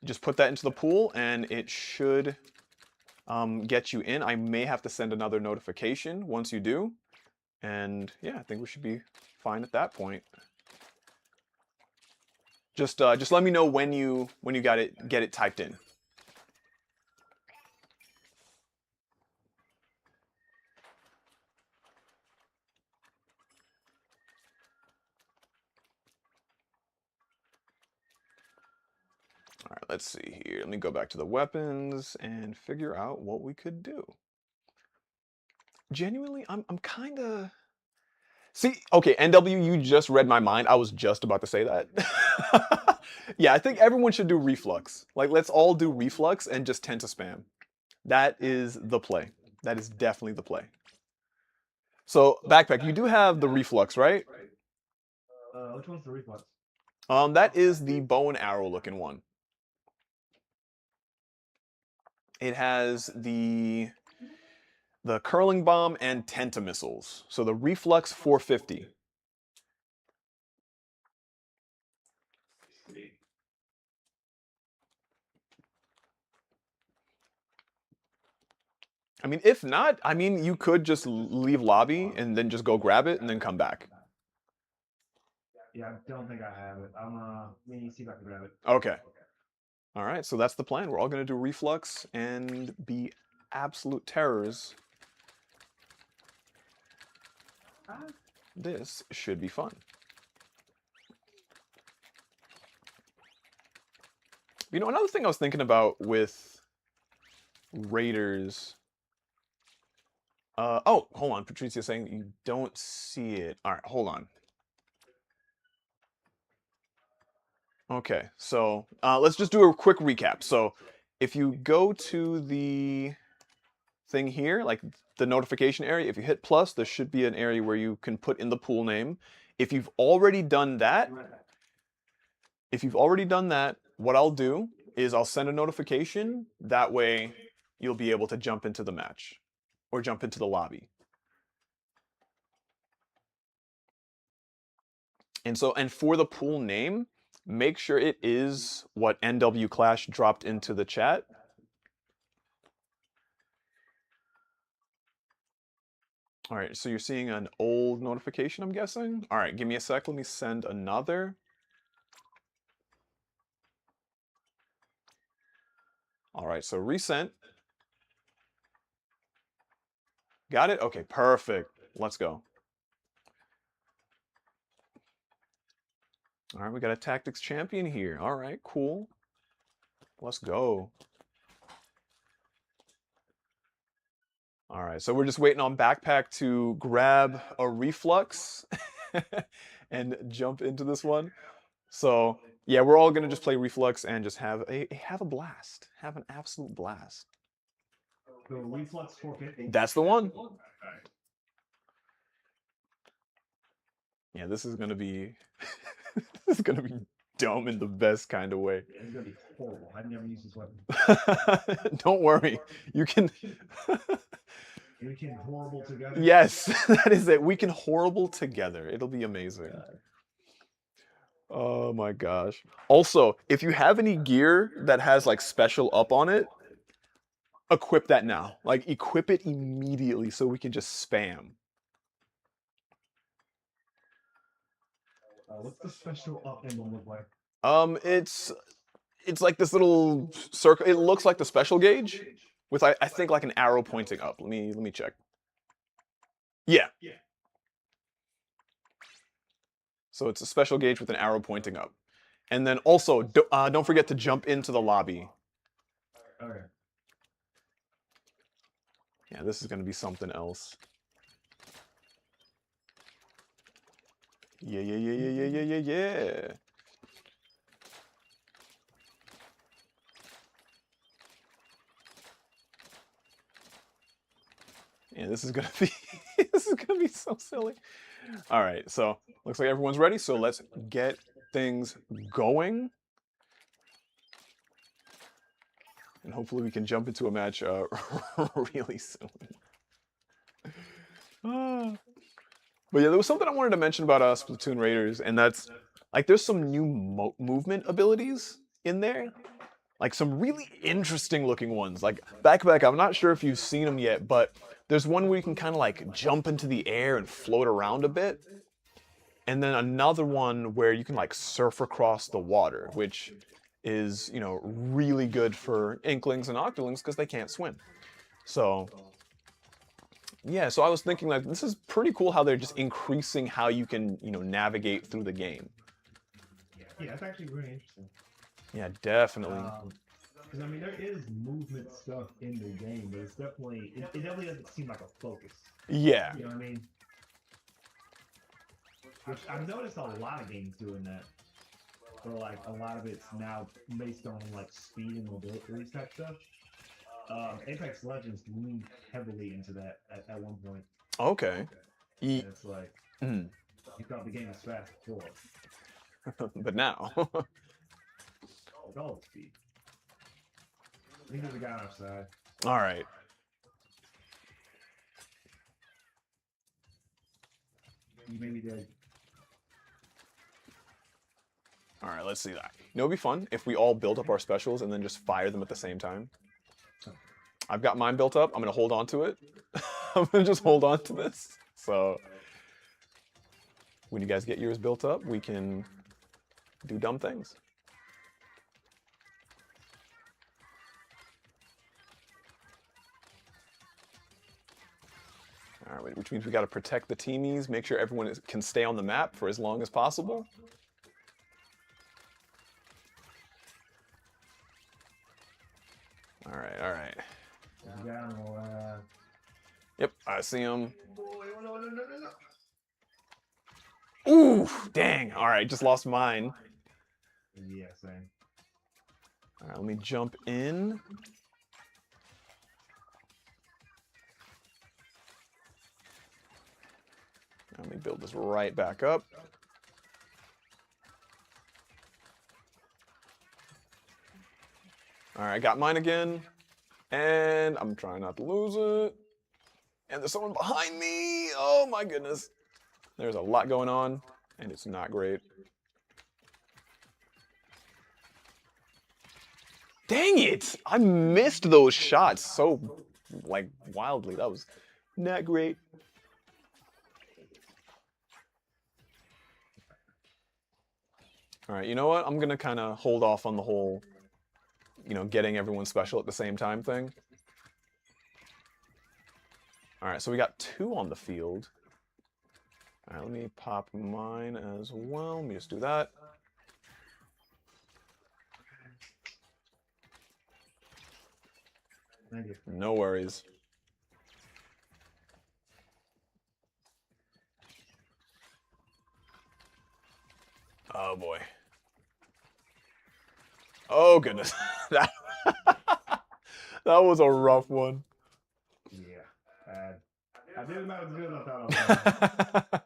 just put that into the pool and it should get you in. I may have to send another notification once you do. And yeah, I think we should be fine at that point. Just let me know when you get it typed in. All right, let's see here. Let me go back to the weapons and figure out what we could do. Genuinely, I'm kind of... See, okay, NW, you just read my mind. I was just about to say that. Yeah, I think everyone should do reflux. Like, let's all do reflux and just tend to spam. That is the play. That is definitely the play. So, Backpack, you do have the reflux, right? Which one's the reflex? That is the bow and arrow looking one. It has the curling bomb and tenta missiles. So the reflux 450. I mean, if not, I mean, you could just leave lobby and then just go grab it and then come back. Yeah, I don't think I have it. Let me see if I can grab it. Okay. All right, so that's the plan. We're all going to do reflux and be absolute terrors. This should be fun. You know, another thing I was thinking about with Raiders... oh, hold on. Patricia's saying you don't see it. All right, hold on. Okay, so let's just do a quick recap. So if you go to the thing here, like the notification area, if you hit plus, there should be an area where you can put in the pool name. If you've already done that, what I'll do is I'll send a notification. That way you'll be able to jump into the match or jump into the lobby. And for the pool name, make sure it is what NW Clash dropped into the chat. All right, so you're seeing an old notification, I'm guessing? All right, give me a sec. Let me send another. All right, so resent. Got it? Okay, perfect. Let's go. All right, we got a tactics champion here. All right, cool. Let's go. All right, so we're just waiting on Backpack to grab a reflux and jump into this one. So yeah, we're all gonna just play reflux and just have a blast, have an absolute blast. The reflux 450. That's the one. All right. Yeah, this is gonna be this is gonna be dumb in the best kind of way. It's gonna be horrible. I've never used this weapon. Don't worry, you can. We can horrible together. Yes, that is it. We can horrible together. It'll be amazing. Oh my gosh. Also, if you have any gear that has like special up on it, equip that now. Like equip it immediately so we can just spam. What's the special up emblem look like? It's like this little circle. It looks like the special gauge with I think like an arrow pointing up. Let me check. Yeah. So it's a special gauge with an arrow pointing up. And then also don't forget to jump into the lobby. Okay. Yeah, this is going to be something else. Yeah. Yeah, this is gonna be this is gonna be so silly. All right, so looks like everyone's ready. So let's get things going, and hopefully we can jump into a match really soon. But yeah, there was something I wanted to mention about Splatoon Raiders, and that's like there's some new movement abilities in there. Like some really interesting looking ones. Like Backpack, I'm not sure if you've seen them yet, but there's one where you can kind of like jump into the air and float around a bit. And then another one where you can like surf across the water, which is, you know, really good for Inklings and Octolings because they can't swim. So yeah, so I was thinking like this is pretty cool how they're just increasing how you can, you know, navigate through the game. Yeah, that's actually really interesting. Yeah, definitely. Because I mean, there is movement stuff in the game, but it's definitely it definitely doesn't seem like a focus. Yeah. You know what I mean? Which I've noticed a lot of games doing that. Where like a lot of it's now based on like speed and mobility type stuff. Apex Legends leaned heavily into that at one point. Okay. And it's like you thought the game was fast before. But now. It's all speed. I think there's a guy on our side. All right. You may be dead. All right, let's see that. You know, it'd be fun if we all build up our specials and then just fire them at the same time. I've got mine built up. I'm going to hold on to it. I'm going to just hold on to this. So when you guys get yours built up, we can do dumb things. All right, which means we got to protect the teamies, make sure everyone can stay on the map for as long as possible. All right, all right. Yep, I see him. Ooh, dang. All right, just lost mine. Yeah, same. All right, let me jump in. Let me build this right back up. All right, got mine again. And I'm trying not to lose it. And there's someone behind me. Oh my goodness. There's a lot going on, and it's not great. Dang it! I missed those shots so, like, wildly. That was not great. All right, you know what? I'm going to kind of hold off on the whole, you know, getting everyone special at the same time thing. All right, so we got 2 on the field. All right, let me pop mine as well. Let me just do that. Thank you. No worries. Oh boy. Oh goodness. that that was a rough one. Yeah. I did not as good as I thought I was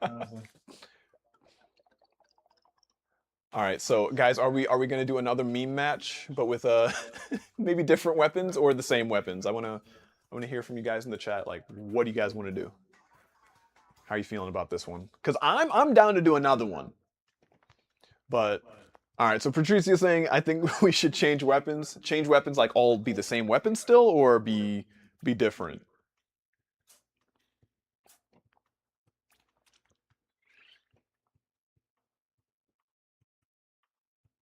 going. Honestly. All right, so guys, are we gonna do another meme match, but with maybe different weapons or the same weapons? I wanna hear from you guys in the chat. Like, what do you guys want to do? How are you feeling about this one? Because I'm down to do another one. But all right, so Patricia's saying I think we should change weapons. Change weapons, like all be the same weapon still, or be different.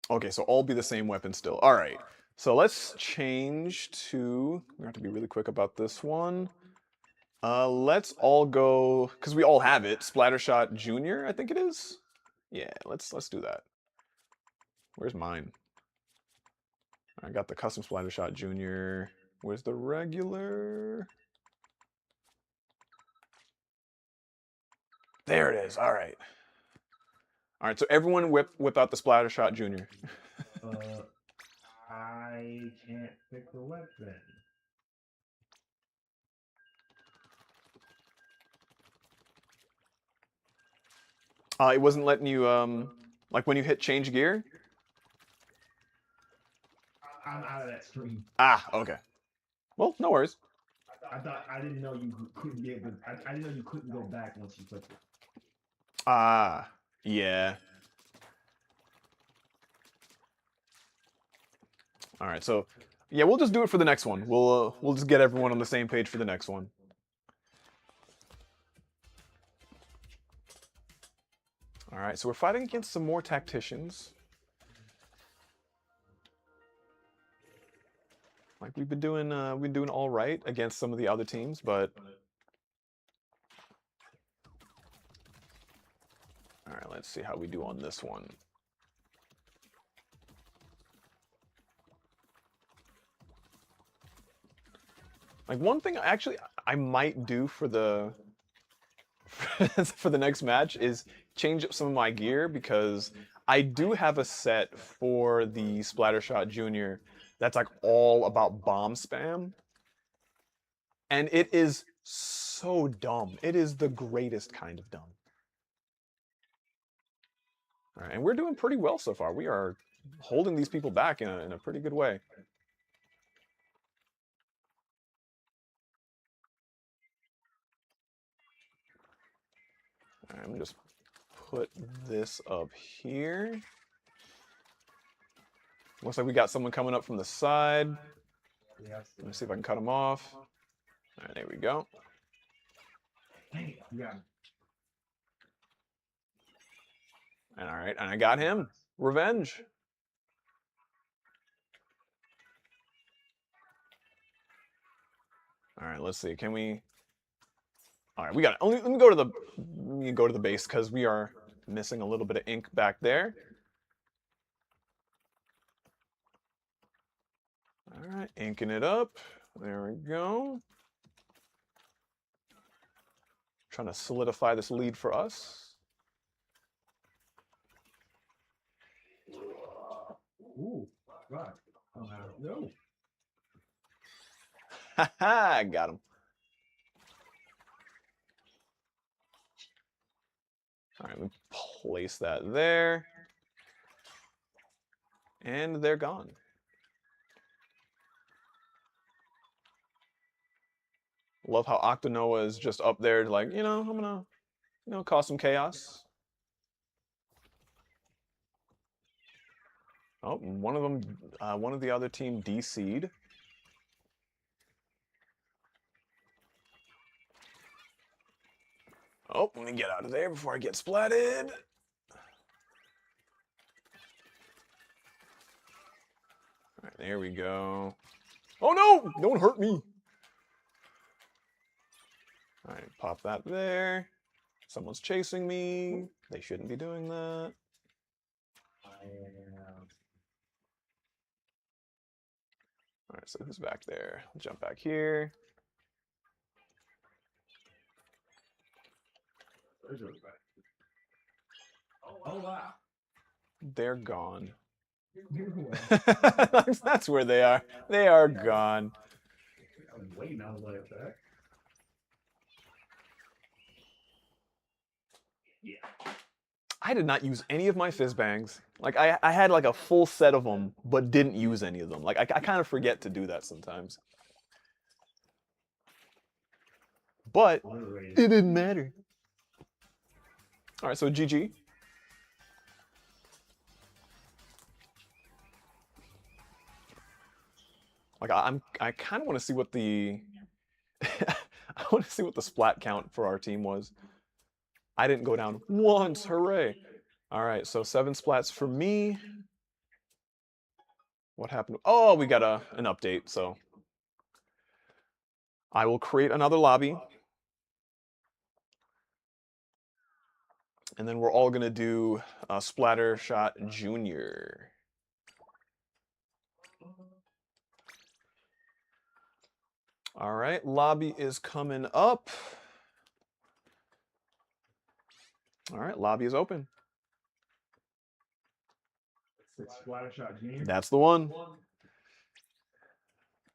Okay, so all be the same weapon still. All right. So let's change to. We have to be really quick about this one. Let's all go because we all have it. Splattershot Junior, I think it is. Yeah, let's do that. Where's mine? I got the custom Splattershot Junior. Where's the regular? There it is. All right. All right. So everyone whip out the Splattershot Junior. I can't pick the weapon. It wasn't letting you like when you hit change gear. I'm out of that screen. Ah, okay. Well, no worries. I didn't know you couldn't get. I didn't know you couldn't go back once you clicked it. Ah, yeah. All right, so yeah, we'll just do it for the next one. We'll just get everyone on the same page for the next one. All right, so we're fighting against some more tacticians. Like we've been doing all right against some of the other teams, but all right, let's see how we do on this one. Like one thing actually I might do for the for the next match is change up some of my gear because I do have a set for the Splattershot Junior that's like all about bomb spam. And it is so dumb. It is the greatest kind of dumb. All right, and we're doing pretty well so far. We are holding these people back in a pretty good way. All right, I'm gonna just put this up here. Looks like we got someone coming up from the side. Yes. Let me see if I can cut him off. All right, there we go. Dang it, you got me. And all right, and I got him. Revenge. All right, let's see. Can we? All right, we got it. Let me go to the base because we are missing a little bit of ink back there. All right, inking it up. There we go. Trying to solidify this lead for us. Ooh, right. Oh, no. Haha, got him. All right, let me place that there. And they're gone. Love how Octanoa is just up there like, I'm gonna, cause some chaos. Oh, one of them, one of the other team DC'd. Oh, let me get out of there before I get splatted. All right, there we go. Oh no! Don't hurt me. All Pop that there. Someone's chasing me. They shouldn't be doing that. All right, so who's back there? Jump back here. Oh wow. They're gone. That's where they are. They are gone. I was waiting. I was like, that. Yeah. I did not use any of my fizz bangs. Like I had like a full set of them, but didn't use any of them. Like I kind of forget to do that sometimes. But it didn't matter. All right, so GG. Like I kind of want to see what the I want to see what the splat count for our team was. I didn't go down once. Hooray! All right, so 7 splats for me. What happened? Oh, we got an update. So I will create another lobby. And then we're all going to do Splatter Shot Junior. All right, lobby is coming up. All right, lobby is open. Splattershot Junior. That's the one.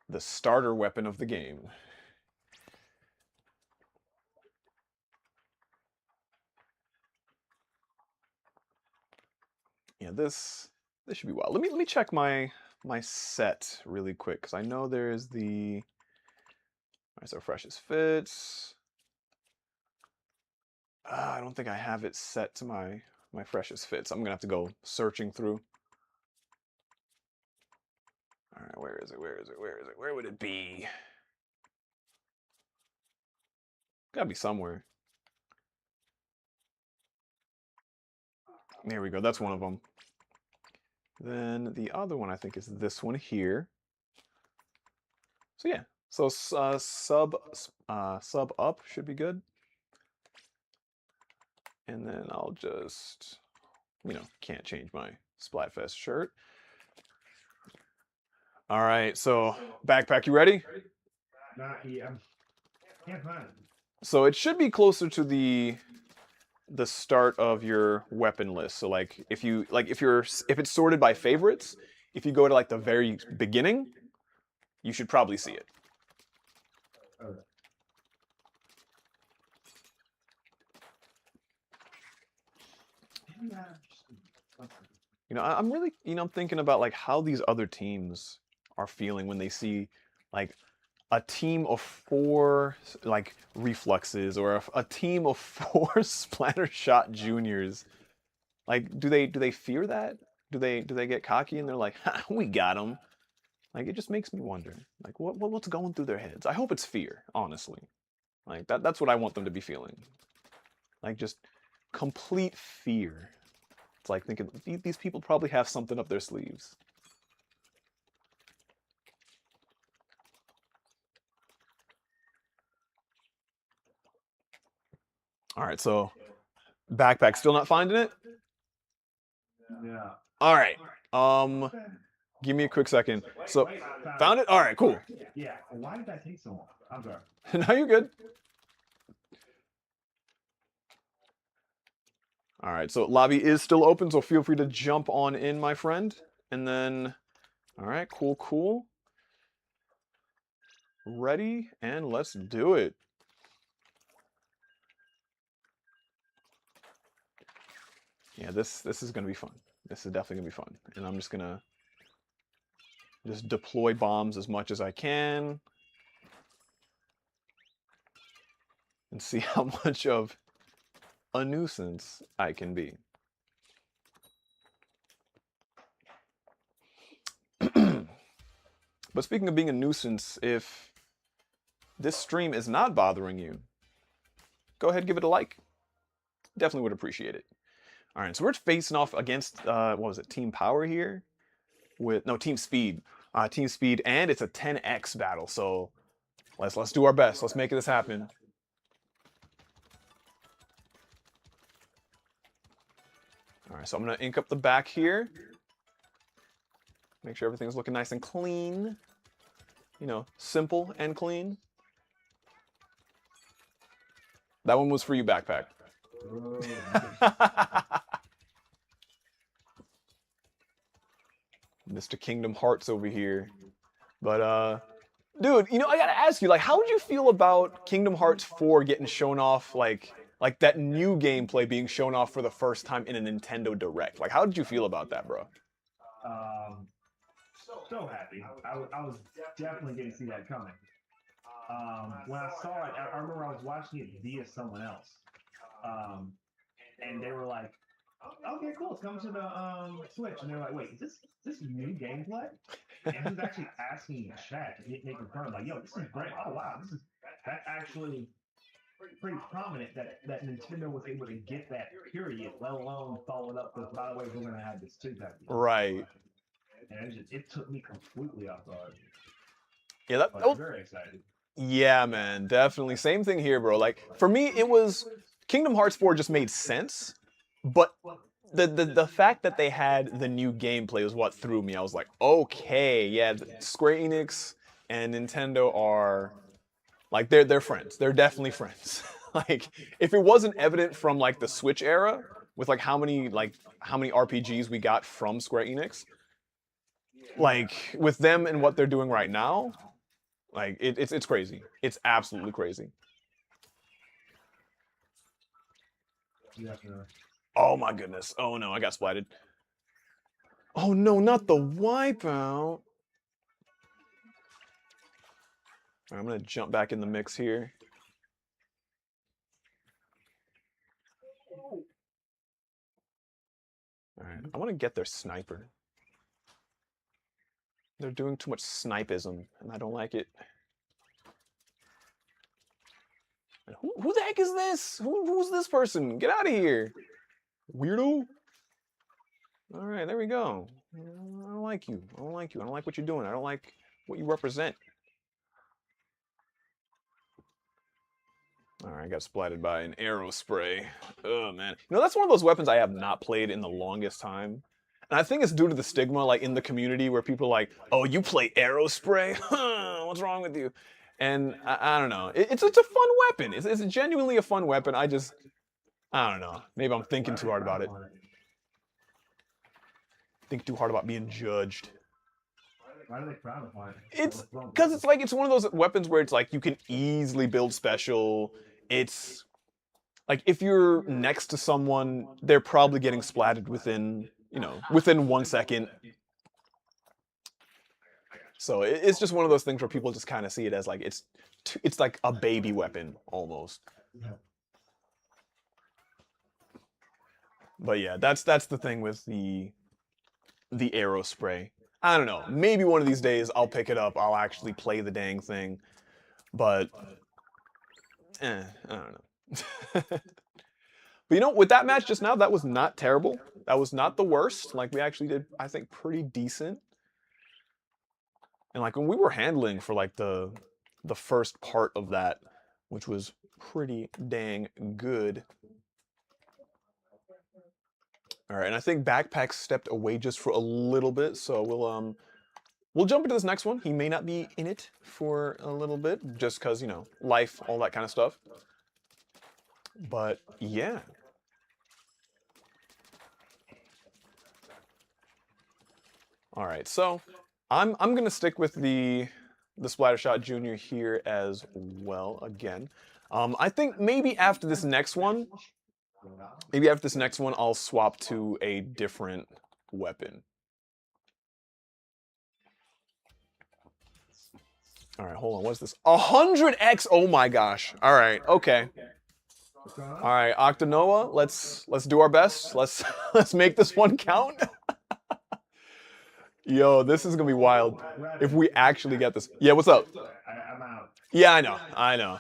The starter weapon of the game. Yeah, this should be wild. Let me check my set really quick because I know there is the. All right, so freshest fits. I don't think I have it set to my freshest fits. I'm gonna have to go searching through. All right, where is it? Where is it? Where is it? Where would it be? Gotta be somewhere. There we go. That's one of them. Then the other one I think is this one here. So yeah. So sub up should be good. And then I'll just, can't change my Splatfest shirt. All right, so backpack, you ready? Not yet. Can't find it. So it should be closer to the start of your weapon list. So like if it's sorted by favorites, if you go to like the very beginning, you should probably see it. Okay. I'm really, I'm thinking about like how these other teams are feeling when they see like a team of 4 like refluxes or a team of 4 splatter shot juniors. Like, do they fear that? Do they get cocky and they're like, ha, we got them? Like, it just makes me wonder, like, what's going through their heads? I hope it's fear, honestly. Like that's what I want them to be feeling. Like just complete fear. It's like thinking these people probably have something up their sleeves. All right, so backpack still not finding it? Yeah. All right. Give me a quick second. So found it? All right, cool. Yeah. Why did that take so long? I'm sorry. No, you're good. All right, so lobby is still open, so feel free to jump on in, my friend. And then, all right, cool. Ready, and let's do it. Yeah, this is gonna be fun. This is definitely gonna be fun. And I'm just gonna deploy bombs as much as I can. And see how much of a nuisance I can be. But speaking of being a nuisance, if this stream is not bothering you, go ahead and give it a like. Definitely would appreciate it. All right, so we're facing off against, what was it, Team Power here? Team Speed. Team Speed, and it's a 10x battle, so let's do our best. Let's make this happen. All right, so I'm gonna ink up the back here. Make sure everything's looking nice and clean. You know, simple and clean. That one was for you, Backpack. Mr. Kingdom Hearts over here. But, dude, you know, I gotta ask you, like, how would you feel about Kingdom Hearts 4 getting shown off, like that new gameplay being shown off for the first time in a Nintendo Direct? Like, how did you feel about that, bro? So happy. I was definitely didn't see that coming. When I saw it, I remember I was watching it via someone else, and they were like, "Okay, cool, it's coming to the Switch," and they're like, "Wait, is this new gameplay?" And he was actually asking in chat to make confirm, like, "Yo, this is great. Oh wow, that's actually pretty prominent that Nintendo was able to get that period, let alone follow it up with, by the way, we're gonna have this too." Right. And it took me completely off guard. Yeah, that I'm very excited. Yeah, man, definitely. Same thing here, bro. Like, for me, it was Kingdom Hearts 4 just made sense, but the fact that they had the new gameplay was what threw me. I was like, okay, yeah, Square Enix and Nintendo are like they're friends. They're definitely friends. Like, if it wasn't evident from like the Switch era with like how many RPGs we got from Square Enix, like with them and what they're doing right now, like it's crazy. It's absolutely crazy. Oh my goodness. Oh no, I got splatted. Oh no, not the wipeout. Right, I'm gonna jump back in the mix here. Alright, I want to get their sniper. They're doing too much snipism, and I don't like it. Who the heck is this? Who's this person? Get out of here, weirdo. Alright, there we go. I don't like you. I don't like you. I don't like what you're doing. I don't like what you represent. Alright, I got splatted by an arrow spray. Oh, man. You know, that's one of those weapons I have not played in the longest time. And I think it's due to the stigma, like, in the community where people are like, oh, you play arrow spray? What's wrong with you? And I don't know. It's a fun weapon. It's genuinely a fun weapon. I don't know. Maybe I'm thinking too hard about it. Think too hard about being judged. Why do they frown upon it? It's because it's one of those weapons where it's like you can easily build special. It's like if you're next to someone, they're probably getting splatted within 1 second. So it's just one of those things where people just kind of see it as like it's like a baby weapon almost. Yeah. But yeah, that's the thing with the arrow spray. I don't know. Maybe one of these days I'll pick it up. I'll actually play the dang thing. But I don't know. But you know, with that match just now, that was not terrible. That was not the worst. Like, we actually did, I think, pretty decent. And like when we were handling for like the first part of that, which was pretty dang good. All right, and I think Backpack stepped away just for a little bit, so we'll jump into this next one. He may not be in it for a little bit, just because, you know, life, all that kind of stuff. But yeah. All right, so I'm gonna stick with the Splattershot Junior here as well again. I think maybe after this next one, I'll swap to a different weapon. All right, hold on. What's this? 100x. Oh my gosh. All right. Okay. All right, Octanoa. Let's do our best. Let's make this one count. Yo, this is gonna be wild if we actually get this. Yeah, what's up? I'm out. Yeah, I know.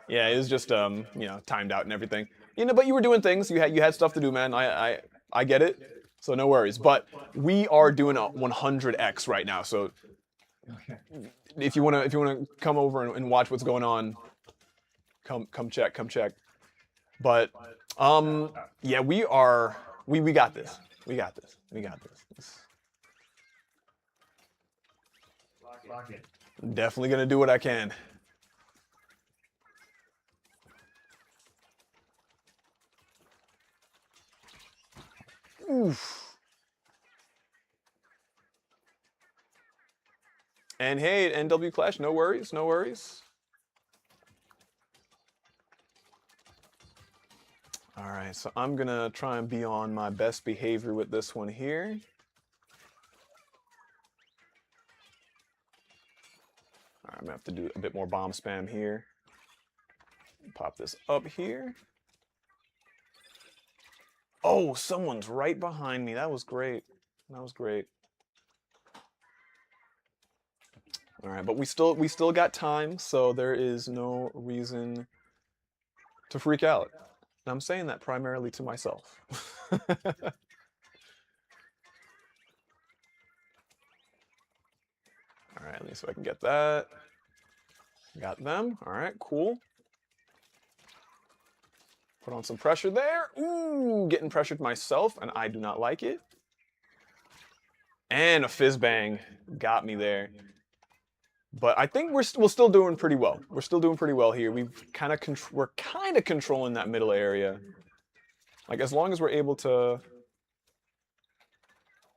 Yeah, it was just you know, timed out and everything. You know, but you were doing things. You had stuff to do, man. I get it. So no worries. But we are doing a 100x right now. So if you wanna come over and watch what's going on, come check. But yeah, we are We got this. We got this. We got this. Lock it. I'm definitely gonna do what I can. Oof. And hey, NW Clash, no worries, no worries. All right, so I'm gonna try and be on my best behavior with this one here. All right, I'm gonna have to do a bit more bomb spam here. Pop this up here. Oh, someone's right behind me. That was great. That was great. All right, but we still got time, so there is no reason to freak out. And I'm saying that primarily to myself. All right, at least so I can get that. Got them. All right, cool. Put on some pressure there. Ooh, getting pressured myself, and I do not like it. And a fizz bang got me there. But I think we're still doing pretty well. We're still doing pretty well here. We're kind of controlling that middle area. Like, as long as we're able to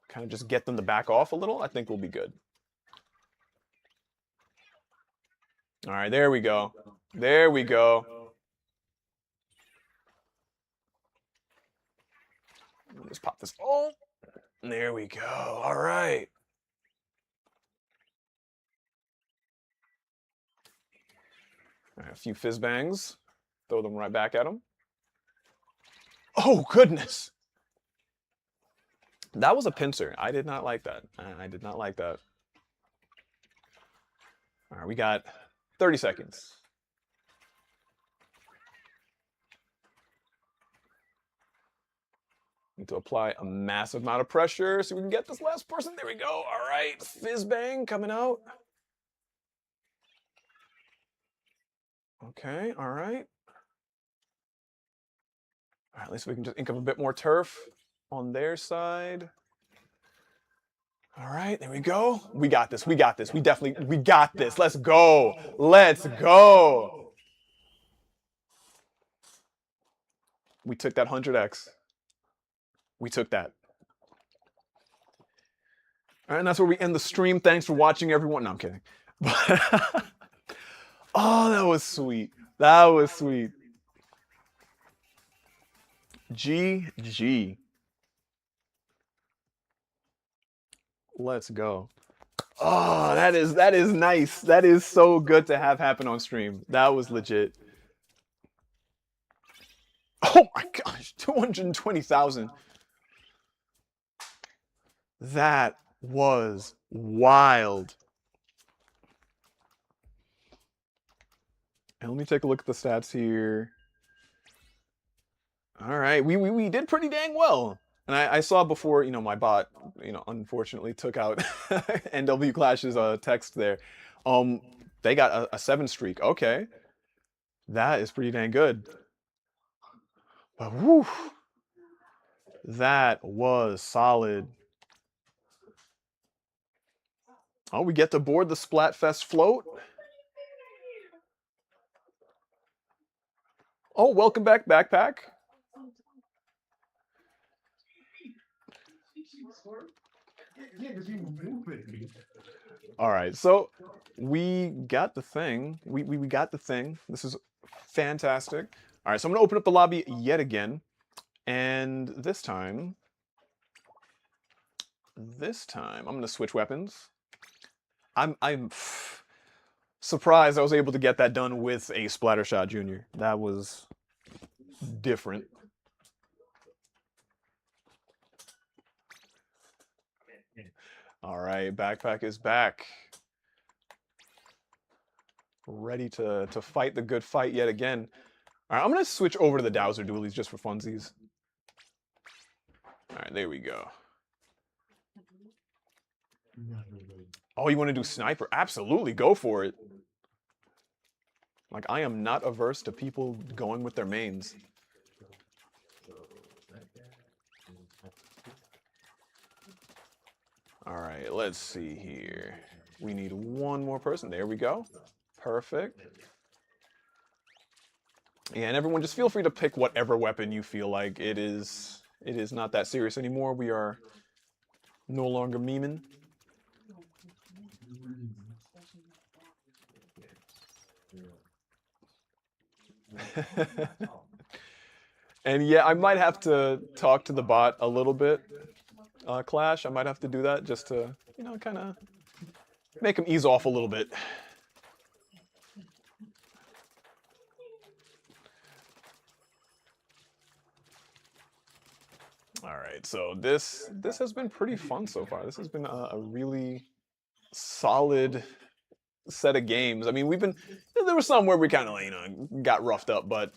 kind of just get them to back off a little, I think we'll be good. All right, there we go. There we go. Let's pop this. Oh, there we go. All right. All right, a few fizz bangs. Throw them right back at him. Oh, goodness. That was a pincer. I did not like that. I did not like that. All right, we got 30 seconds. Need to apply a massive amount of pressure so we can get this last person. There we go. All right, fizz bang coming out. Okay, all right. All right, at least we can just ink up a bit more turf on their side. All right, there we go. We got this. We got this. We got this. Let's go. Let's go. We took that 100x. We took that. All right, and that's where we end the stream. Thanks for watching, everyone. No, I'm kidding. Oh, that was sweet. That was sweet. GG. Let's go. Oh, that is nice. That is so good to have happen on stream. That was legit. Oh my gosh, 220,000. That was wild. And let me take a look at the stats here. All right, we did pretty dang well. And I saw before, my bot, unfortunately took out NW Clash's text there. They got a 7 streak. Okay. That is pretty dang good. But whew, that was solid. Oh, we get to board the Splatfest float. Oh, welcome back, Backpack. All right, so we got the thing. We got the thing. This is fantastic. All right, so I'm gonna open up the lobby yet again, and this time I'm gonna switch weapons. I'm surprised I was able to get that done with a Splattershot Junior. That was different. All right, Backpack is back. Ready to fight the good fight yet again. All right, I'm going to switch over to the Dowser Dualies just for funsies. All right, there we go. Oh, you want to do Sniper? Absolutely, go for it. Like, I am not averse to people going with their mains. All right, let's see here. We need one more person. There we go. Perfect. Yeah, and everyone just feel free to pick whatever weapon you feel like. It is not that serious anymore. We are no longer memeing. And yeah, I might have to talk to the bot a little bit, Clash. I might have to do that just to, you know, kind of make him ease off a little bit. All right, so this has been pretty fun so far. This has been a really solid set of games. I mean, there was some where we kind of, you know, got roughed up, but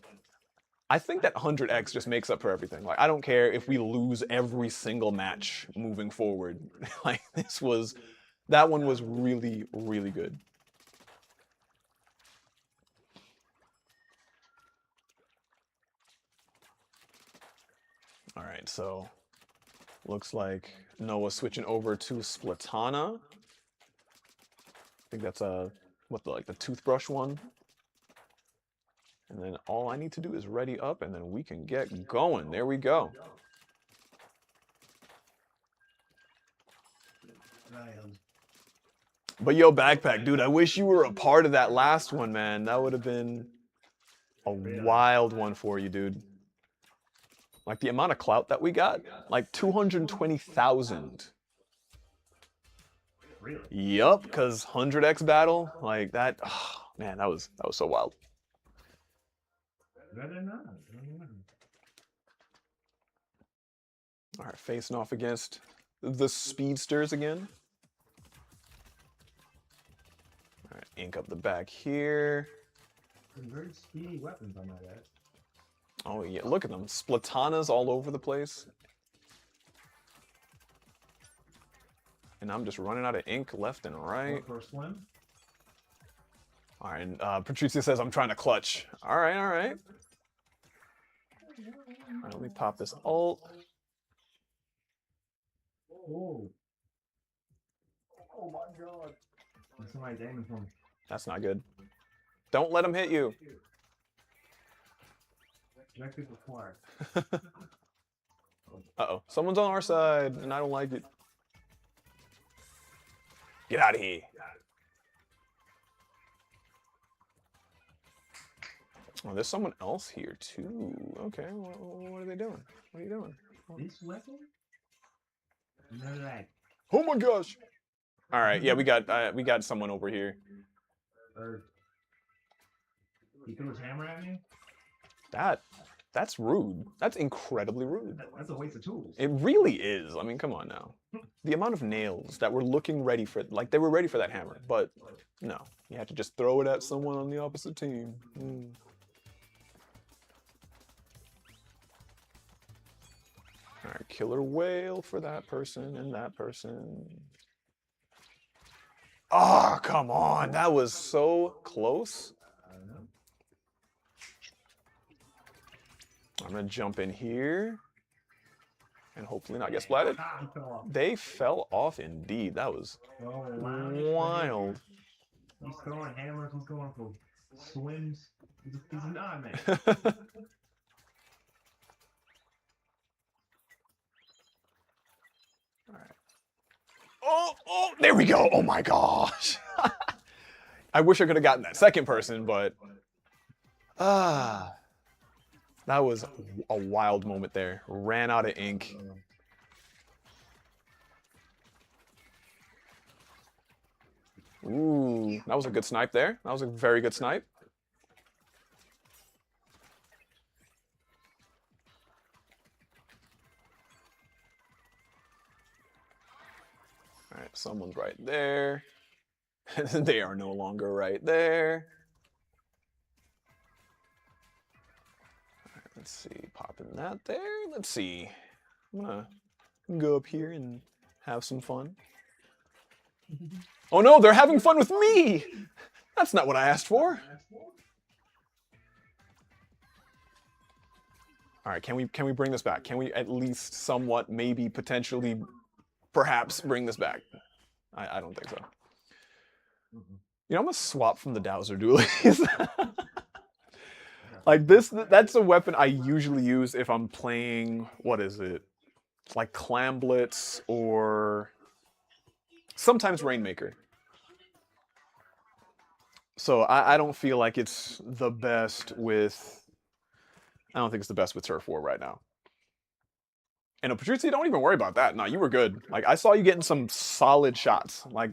I think that 100x just makes up for everything. Like, I don't care if we lose every single match moving forward. Like, that one was really, really good. All right, so looks like Noah's switching over to Splatana. I think that's the toothbrush one. And then all I need to do is ready up, and then we can get going. There we go. But yo, Backpack, dude, I wish you were a part of that last one, man. That would have been a wild one for you, dude. Like, the amount of clout that we got, like 220,000. Really? Yup, because 100x battle, like that, oh, man, that was so wild. All right, facing off against the speedsters again. All right, ink up the back here. Very speedy weapons on that. Oh yeah, look at them, Splatanas all over the place. And I'm just running out of ink left and right. First one. All right, Patricia says I'm trying to clutch. All right, all right. All right, let me pop this ult. Oh. Oh my god. Somebody's aiming for me. That's not good. Don't let him hit you. Objective required. Uh-oh, someone's on our side, and I don't like it. Get out of here. Oh, there's someone else here, too. Okay, what are they doing? What are you doing? This weapon? No lag. Oh my gosh! All right, yeah, we got someone over here. He threw his hammer at me? That's rude. That's incredibly rude. That's a waste of tools. It really is. I mean, come on now. The amount of nails that were looking ready for, like, they were ready for that hammer, but no. You had to just throw it at someone on the opposite team. All right, killer whale for that person and that person. Oh, come on. That was so close. I'm going to jump in here and hopefully not get splatted. They fell off indeed. That was wild. He's throwing hammers. He's going for swims. He's an odd man. All right. Oh, there we go. Oh my gosh. I wish I could have gotten that second person, but that was a wild moment there. Ran out of ink. Ooh, that was a good snipe there. That was a very good snipe. All right, someone's right there. They are no longer right there. All right, let's see, popping that there. Let's see. I'm gonna go up here and have some fun. Oh no, they're having fun with me! That's not what I asked for. All right, can we bring this back? Can we at least somewhat, maybe, potentially perhaps bring this back. I don't think so. Mhm. You know, I'm gonna swap from the Dowser Dualies. Like this, that's a weapon I usually use if I'm playing, what is it? Like Clam Blitz or sometimes Rainmaker. So I don't feel like it's the best with, I don't think it's the best with Turf War right now. And Patrizia, don't even worry about that. No, you were good. Like, I saw you getting some solid shots. Like,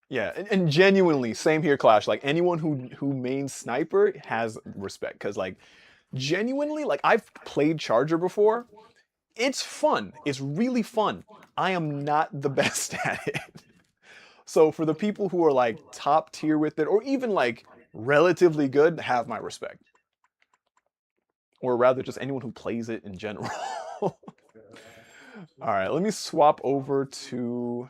yeah, and genuinely, same here, Clash. Like, anyone who mains Sniper has respect. Because, like, genuinely, like, I've played Charger before. It's fun. It's really fun. I am not the best at it. So for the people who are, like, top tier with it, or even, like, relatively good, have my respect. Or rather, just anyone who plays it in general. All right, let me swap over to...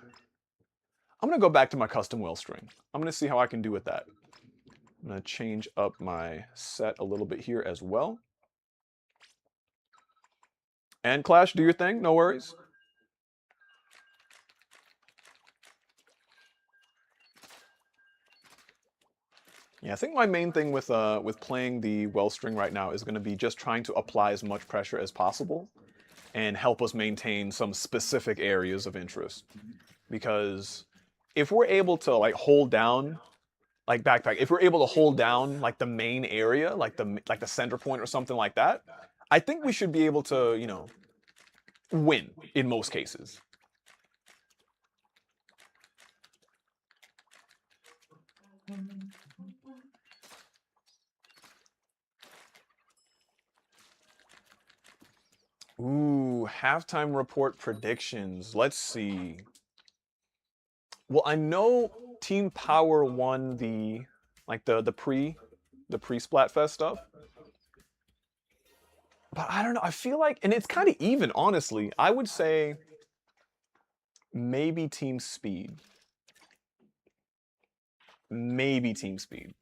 I'm going to go back to my custom wheel string. I'm going to see how I can do with that. I'm going to change up my set a little bit here as well. And Clash, do your thing, no worries. Yeah, I think my main thing with playing the well string right now is going to be just trying to apply as much pressure as possible and help us maintain some specific areas of interest. Because if we're able to like hold down like backpack, if we're able to hold down like the main area, like the center point or something like that, I think we should be able to, you know, win in most cases. Ooh, halftime report predictions. Let's see. Well, I know Team Power won the like the pre Splatfest stuff. But I don't know. I feel like, and it's kind of even, honestly. I would say maybe Team Speed. Maybe Team Speed.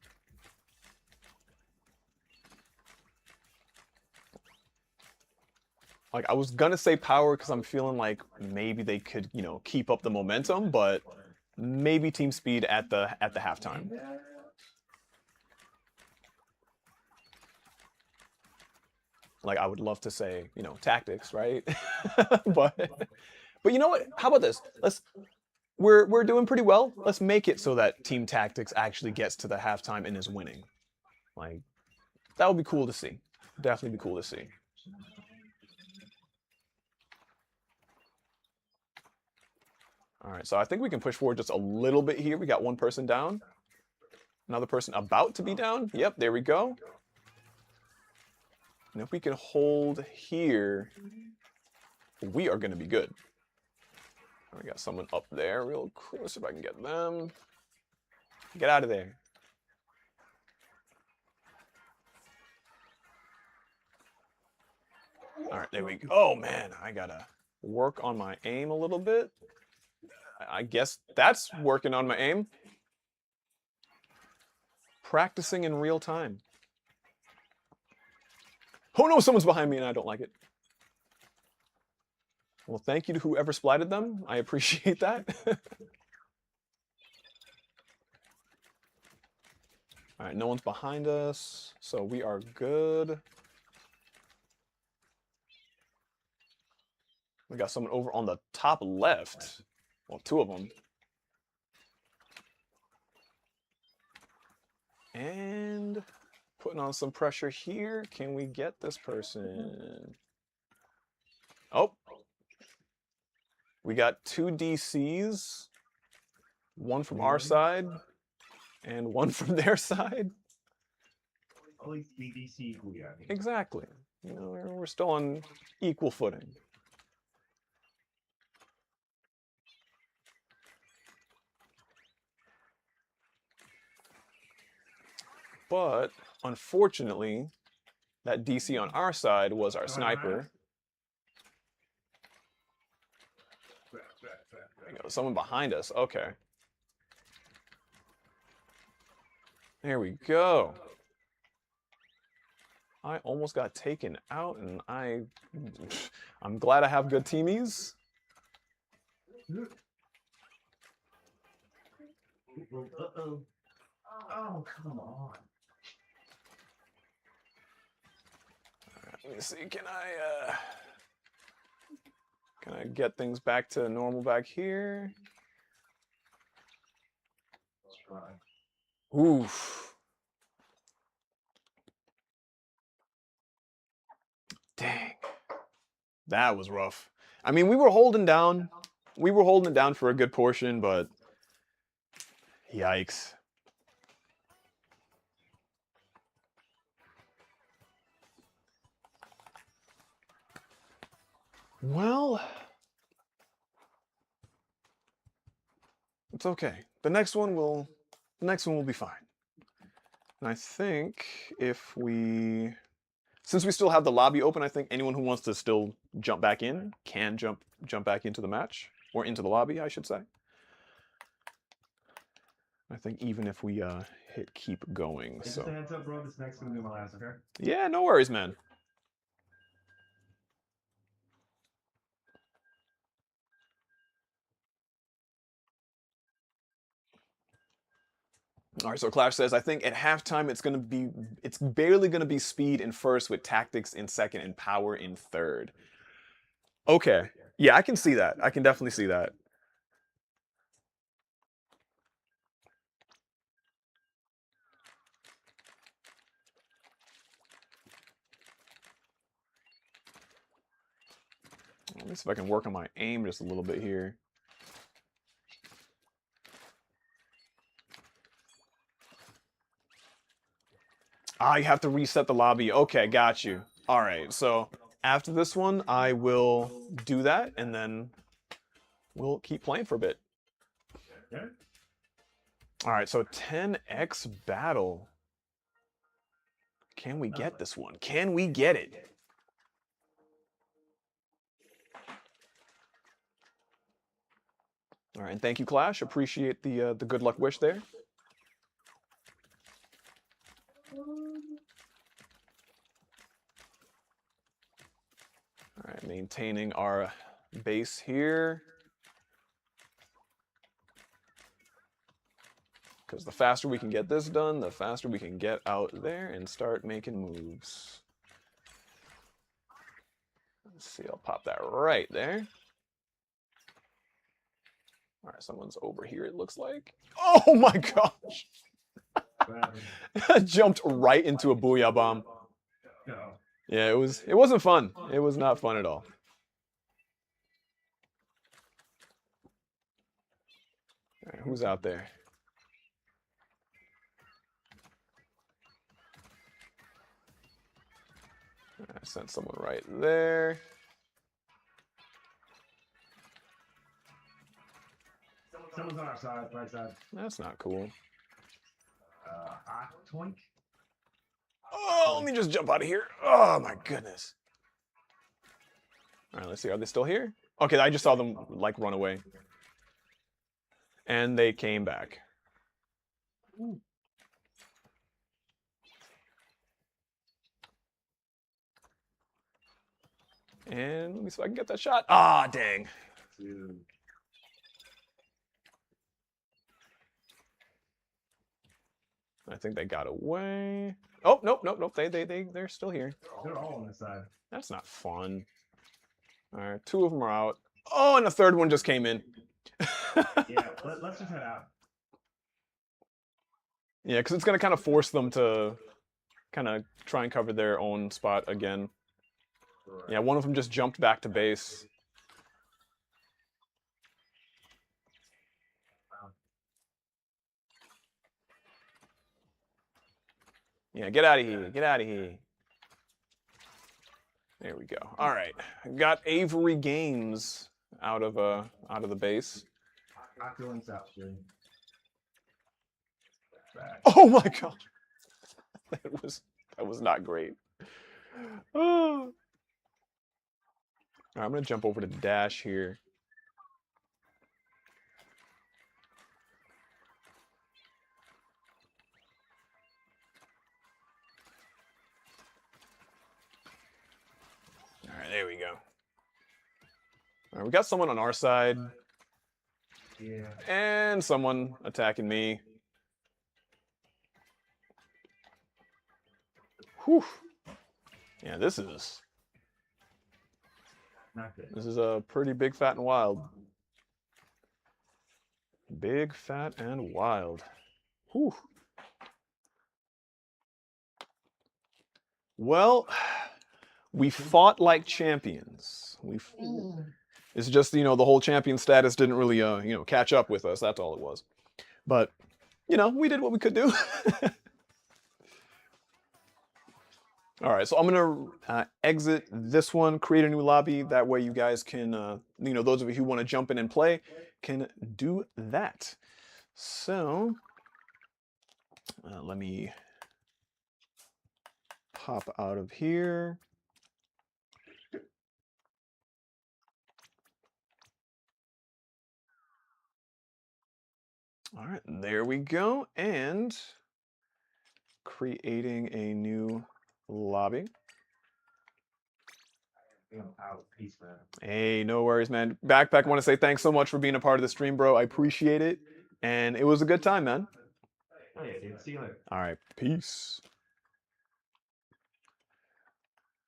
Like, I was gonna say Power because I'm feeling like maybe they could, you know, keep up the momentum, but maybe Team Speed at the halftime. Like, I would love to say, you know, Tactics, right? but you know what? How about this? We're doing pretty well. Let's make it so that Team Tactics actually gets to the halftime and is winning. Like, that would be cool to see. Definitely be cool to see. All right, so I think we can push forward just a little bit here. We got one person down. Another person about to be down. Yep, there we go. And if we can hold here, we are going to be good. We got someone up there real quick. Let's see if I can get them. Get out of there. All right, there we go. Oh, man, I got to work on my aim a little bit. I guess that's working on my aim. Practicing in real time. Oh no, someone's behind me and I don't like it. Well, thank you to whoever splatted them. I appreciate that. All right, no one's behind us, so we are good. We got someone over on the top left. Well, two of them. And putting on some pressure here. Can we get this person? Oh. We got two DCs. One from our side and one from their side. At least be DC equal, yeah. Exactly. You know, we're still on equal footing. But unfortunately, that DC on our side was our sniper. There we go. Someone behind us. Okay. There we go. I almost got taken out, and I'm glad I have good teamies. Uh-oh. Oh, come on. Let me see. Can I get things back to normal back here? Let's try. Oof. Dang. That was rough. I mean, we were holding down. We were holding it down for a good portion, but yikes. Well, it's okay. The next one will be fine. And I think since we still have the lobby open, I think anyone who wants to still jump back in can jump back into the match, or into the lobby, I should say. I think even if we hit keep going. Hey, So just a heads up, bro. This next gonna be my last, okay? yeah, no worries, man. All right, so Clash says, I think at halftime it's barely gonna be speed in first with tactics in second and power in third. Okay, yeah, I can see that. I can definitely see that. Let me see if I can work on my aim just a little bit here. Ah, you have to reset the lobby. Okay, got you. All right, so after this one, I will do that, and then we'll keep playing for a bit. Yeah. All right, so 10x battle. Can we get this one? Can we get it? All right, and thank you, Clash. Appreciate the good luck wish there. All right, maintaining our base here. Because the faster we can get this done, the faster we can get out there and start making moves. Let's see, I'll pop that right there. All right, someone's over here, it looks like. Oh my gosh! Jumped right into a booyah bomb. Yeah, it wasn't fun. It was not fun at all. All right, who's out there? I sent someone right there. Someone's on our side, right side. That's not cool. Twink. Oh, let me just jump out of here. Oh my goodness. All right, let's see. Are they still here? Okay, I just saw them like run away. And they came back. Ooh. And let me see if I can get that shot. Ah, dang. Dude. I think they got away. Oh, nope. They're still here. They're all on this side. That's not fun. All right, 2 of them are out. Oh, and a third one just came in. Yeah, let's just head out. Yeah, because it's going to kind of force them to kind of try and cover their own spot again. Yeah, one of them just jumped back to base. Yeah, get out of here. Get out of here. There we go. All right. Got Avery Games out of the base. Opulence out, dude. Oh my god. That was not great. Oh. All right, I'm going to jump over to Dash here. All right, there we go. All right, we got someone on our side. Yeah. And someone attacking me. Whew. Yeah, this is Not good. a pretty big, fat, and wild. Big, fat, and wild. Whew. Well, we fought like champions. It's just, you know, the whole champion status didn't really, you know, catch up with us. That's all it was. But, you know, we did what we could do. All right, so I'm gonna exit this one, create a new lobby. That way you guys can, you know, those of you who want to jump in and play can do that. So, let me pop out of here. All right, there we go. And creating a new lobby. Peace, man. Hey, no worries, man. Backpack, I want to say thanks so much for being a part of the stream, bro. I appreciate it. And it was a good time, man. Oh, yeah, dude. See you later. All right, peace.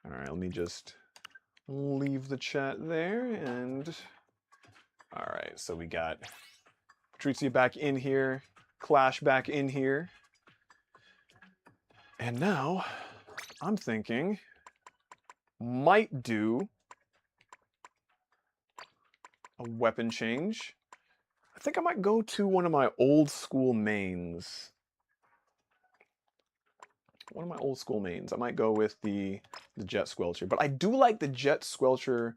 All right, let me just leave the chat there. And all right, so we got Patrizia back in here, Clash back in here. And now I'm thinking might do a weapon change. I think I might go to one of my old school mains. One of my old school mains. I might go with the Jet Squelcher. But I do like the Jet Squelcher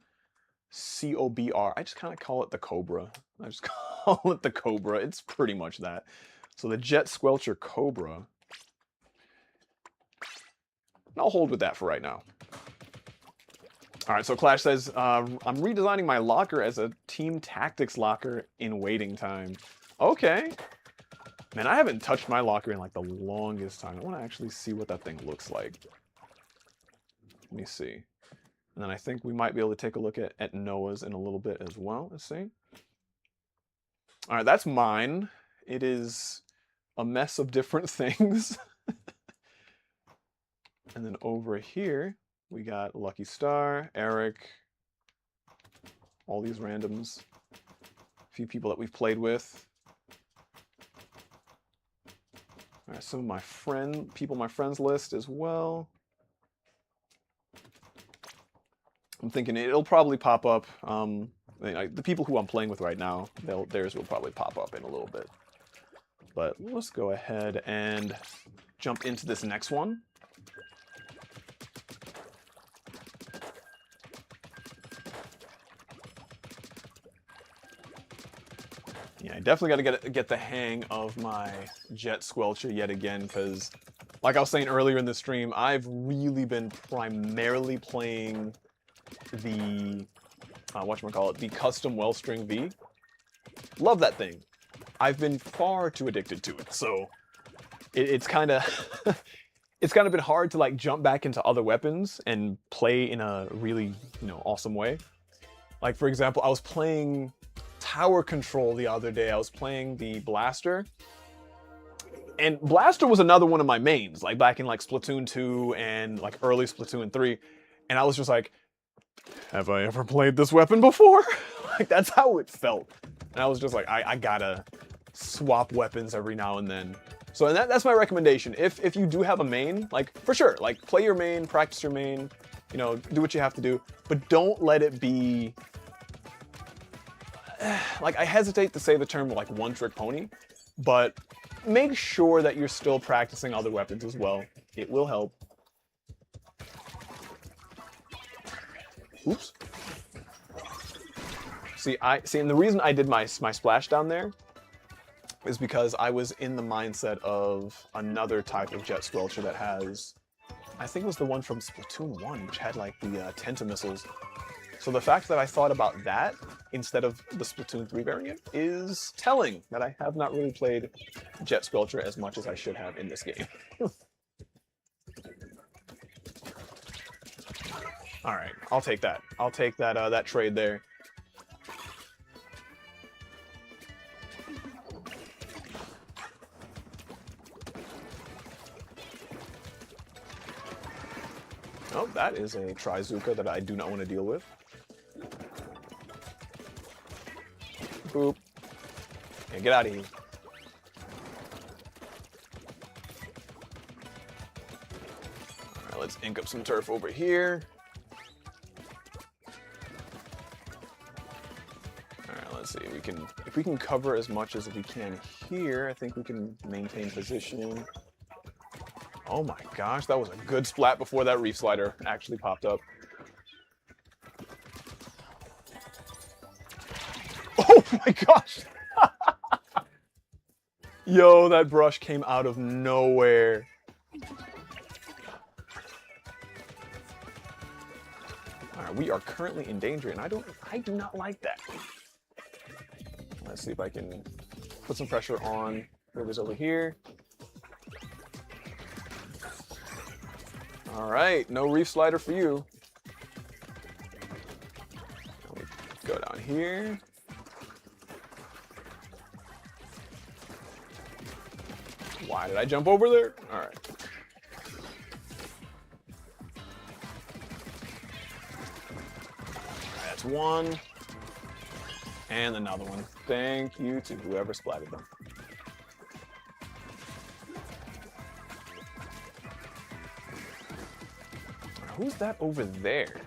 COBR. I just kind of call it the Cobra. I just call it the Cobra. It's pretty much that. So the Jet Squelcher Cobra. And I'll hold with that for right now. All right, so Clash says, I'm redesigning my locker as a team tactics locker in waiting time. Okay. Man, I haven't touched my locker in like the longest time. I want to actually see what that thing looks like. Let me see. And then I think we might be able to take a look at Noah's in a little bit as well. Let's see. All right, that's mine. It is a mess of different things. And then over here, we got Lucky Star, Eric, all these randoms, a few people that we've played with. All right, some of my people on my friends list as well. I'm thinking it'll probably pop up. The people who I'm playing with right now, theirs will probably pop up in a little bit. But let's go ahead and jump into this next one. Yeah, I definitely got to get the hang of my Jet Squelcher yet again, because like I was saying earlier in the stream, I've really been primarily playing the, the custom Wellstring V. Love that thing. I've been far too addicted to it, so it's kind of it's kind of been hard to like jump back into other weapons and play in a really, you know, awesome way. Like for example, I was playing Tower Control the other day. I was playing the Blaster. And Blaster was another one of my mains, like back in like Splatoon 2 and like early Splatoon 3. And I was just like, have I ever played this weapon before? Like that's how it felt. And I was just like, I gotta swap weapons every now and then. So and that's my recommendation. If you do have a main, like for sure, like play your main, practice your main, you know, do what you have to do, but don't let it be, like I hesitate to say the term like one-trick pony, but make sure that you're still practicing other weapons as well. It will help. Oops. See, and the reason I did my splash down there is because I was in the mindset of another type of Jet Squelcher that has, I think it was the one from Splatoon 1, which had like the Tenta missiles. So the fact that I thought about that instead of the Splatoon 3 variant is telling that I have not really played Jet Squelcher as much as I should have in this game. All right, I'll take that. I'll take that that trade there. Oh, that is a Trizuka that I do not want to deal with. Boop. Yeah, get out of here. Alright, let's ink up some turf over here. Alright, let's see. If we can cover as much as we can here, I think we can maintain position. Oh my gosh, that was a good splat before that reef slider actually popped up. Oh my gosh! Yo, that brush came out of nowhere. Alright, we are currently in danger, and I do not like that. Let's see if I can put some pressure on whoever's over here. Alright, no reef slider for you. Go down here. Why did I jump over there? Alright. That's one. And another one. Thank you to whoever splatted them. Who's that over there?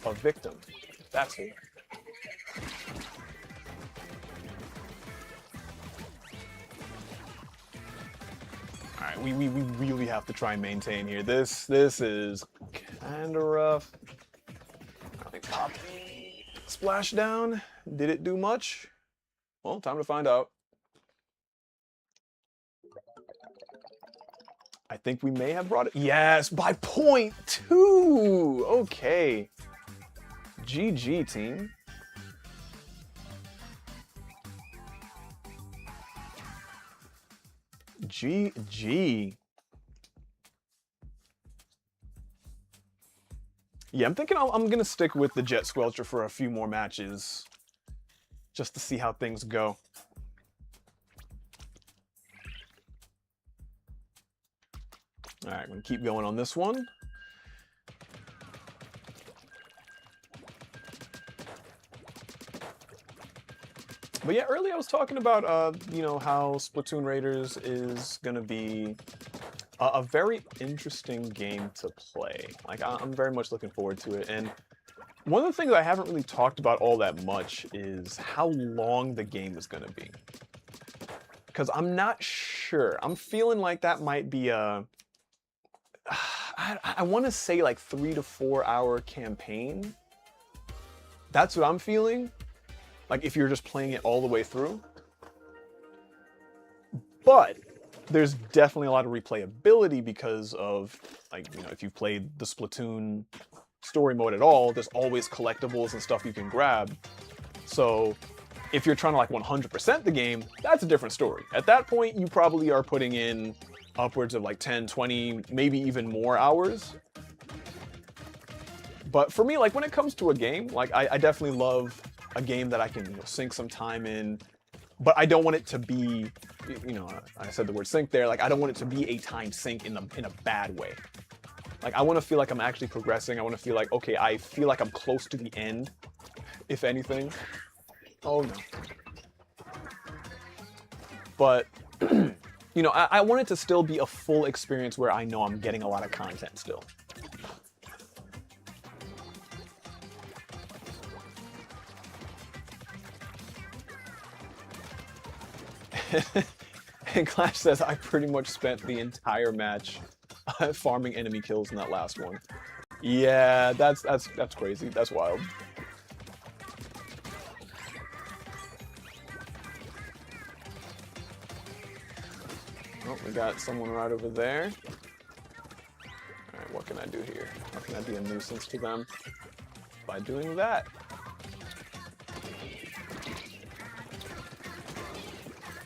A victim. That's who. Alright, we really have to try and maintain here. This is kinda rough. I pop splash down. Did it do much? Well, time to find out. I think we may have brought it. Yes, by 0.2. Okay. GG, team. GG. Yeah, I'm thinking I'm going to stick with the Jet Squelcher for a few more matches just to see how things go. All right, I'm going to keep going on this one. But yeah, earlier I was talking about, you know, how Splatoon Raiders is going to be a very interesting game to play. Like, I'm very much looking forward to it. And one of the things I haven't really talked about all that much is how long the game is going to be. Because I'm not sure. I'm feeling like that might be a... I want to say like 3 to 4 hour campaign. That's what I'm feeling. Like if you're just playing it all the way through. But there's definitely a lot of replayability because of, like, you know, if you've played the Splatoon story mode at all, there's always collectibles and stuff you can grab. So if you're trying to like 100% the game, that's a different story. At that point, you probably are putting in upwards of like 10, 20, maybe even more hours. But for me, like when it comes to a game, like I definitely love a game that I can, you know, sink some time in, but I don't want it to be, you know, I said the word sink there, like I don't want it to be a time sink in a bad way. Like I want to feel like I'm actually progressing. I want to feel like, okay, I feel like I'm close to the end, if anything. Oh no. But, you know, I want it to still be a full experience where I know I'm getting a lot of content still. And Clash says, I pretty much spent the entire match farming enemy kills in that last one. Yeah, that's crazy. That's wild. Oh, we got someone right over there. Alright, what can I do here? How can I be a nuisance to them? By doing that.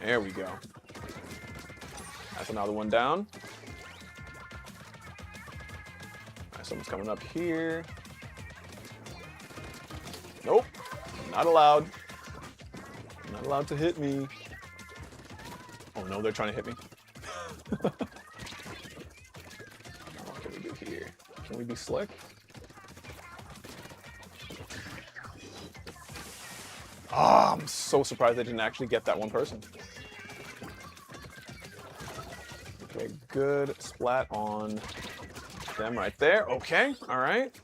There we go. That's another one down. Alright, someone's coming up here. Nope. Not allowed. Not allowed to hit me. Oh no, they're trying to hit me. me be slick. Ah, I'm so surprised I didn't actually get that one person. Okay, good splat on them right there. Okay, all right.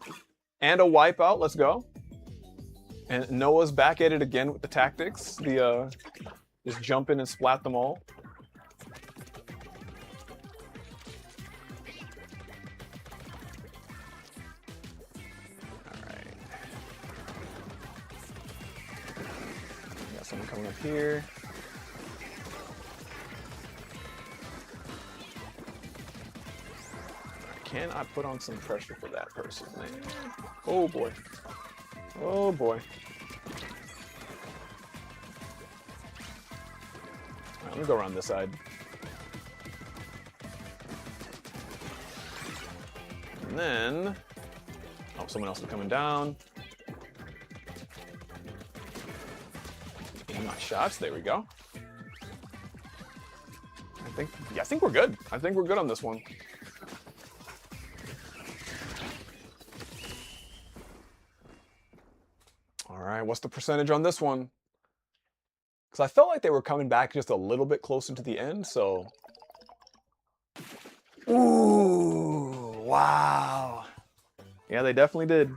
And a wipeout, let's go. And Noah's back at it again with the tactics. The just jump in and splat them all. Alright. Got someone coming up here. Can I put on some pressure for that person, man? Oh boy. Oh boy. Alright, let me go around this side. And then... oh, someone else is coming down. Aim my shots, there we go. I think we're good. I think we're good on this one. Alright, what's the percentage on this one? Because I felt like they were coming back just a little bit closer to the end, so... ooh, wow. Yeah, they definitely did.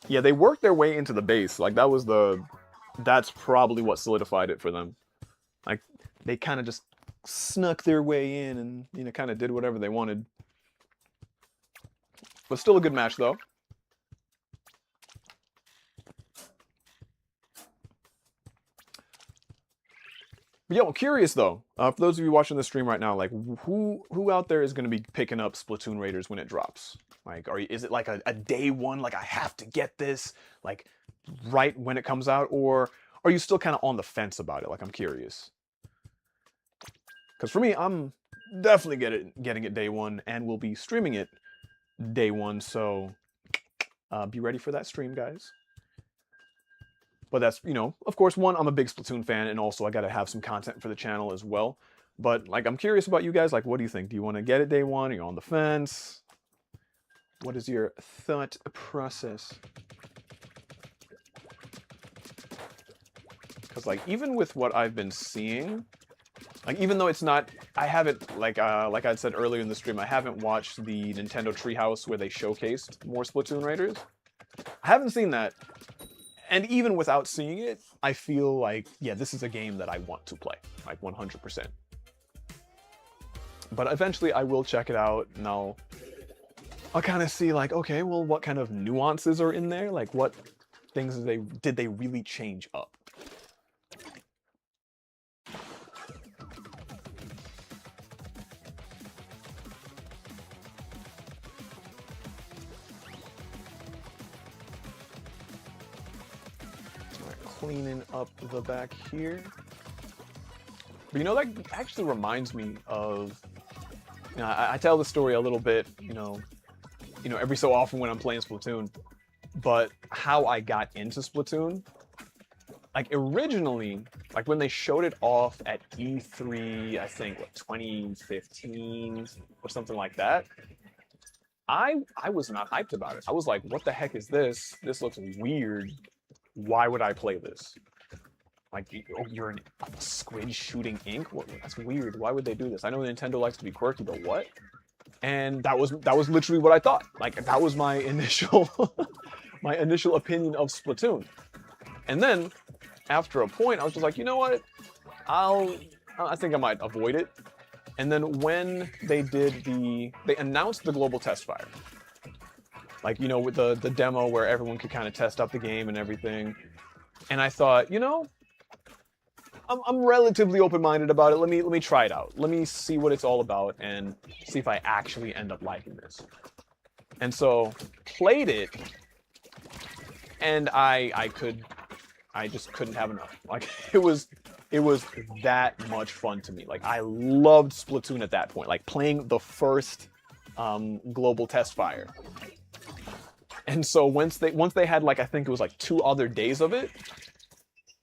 Yeah, they worked their way into the base. Like, that was the... that's probably what solidified it for them. Like, they kind of just snuck their way in and, you know, kind of did whatever they wanted. But still a good match, though. But yo, I'm curious though, for those of you watching the stream right now, like who out there is going to be picking up Splatoon Raiders when it drops? Like, is it like a day one, like I have to get this, like right when it comes out, or are you still kind of on the fence about it? Like, I'm curious. Because for me, I'm definitely getting it day one, and we'll be streaming it day one, so be ready for that stream, guys. But that's, you know, of course, one, I'm a big Splatoon fan, and also I gotta have some content for the channel as well. But, like, I'm curious about you guys. Like, what do you think? Do you want to get it day one? Are you on the fence? What is your thought process? Because, like, even with what I've been seeing, like, even though it's not, I haven't, like I said earlier in the stream, I haven't watched the Nintendo Treehouse where they showcased more Splatoon Raiders. I haven't seen that. And even without seeing it, I feel like, yeah, this is a game that I want to play, like 100%. But eventually I will check it out, and I'll kind of see, like, okay, well, what kind of nuances are in there? Like, what things did they really change up? Cleaning up the back here. But you know, that actually reminds me of, you know, I tell the story a little bit, you know, every so often when I'm playing Splatoon, but how I got into Splatoon, like originally, like when they showed it off at E3, I think, what, 2015 or something like that, I was not hyped about it. I was like, what the heck is this? This looks weird. Why would I play this? Like, oh, you're a squid shooting ink? What, that's weird. Why would they do this? I know Nintendo likes to be quirky, but what? And that was literally what I thought. Like, that was my initial my initial opinion of Splatoon. And then after a point, I was just like, you know what? I think I might avoid it. And then when they announced the global test fire. Like, you know, with the demo where everyone could kind of test out the game and everything. And I thought, you know, I'm relatively open-minded about it. Let me try it out. Let me see what it's all about and see if I actually end up liking this. And so, played it, and I just couldn't have enough. Like, it was that much fun to me. Like, I loved Splatoon at that point. Like, playing the first global test fire. And so once they had, like, I think it was like 2 other days of it,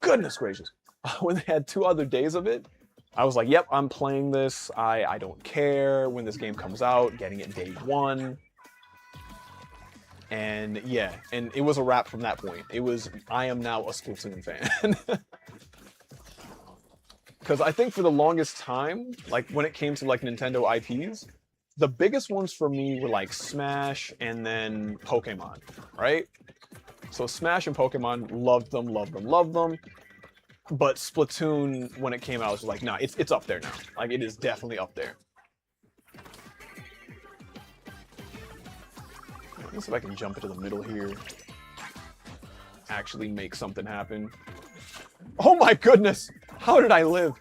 goodness gracious, when they had 2 other days of it, I was like, yep, I'm playing this. I don't care when this game comes out, getting it day one. And yeah, and it was a wrap from that point. It was, I am now a Splatoon fan. Because I think for the longest time, like when it came to like Nintendo IPs, the biggest ones for me were like Smash and then Pokemon, right? So Smash and Pokemon, loved them, loved them, loved them. But Splatoon, when it came out, was like, nah, it's up there now. Like it is definitely up there. Let me see if I can jump into the middle here. Actually make something happen. Oh my goodness! How did I live?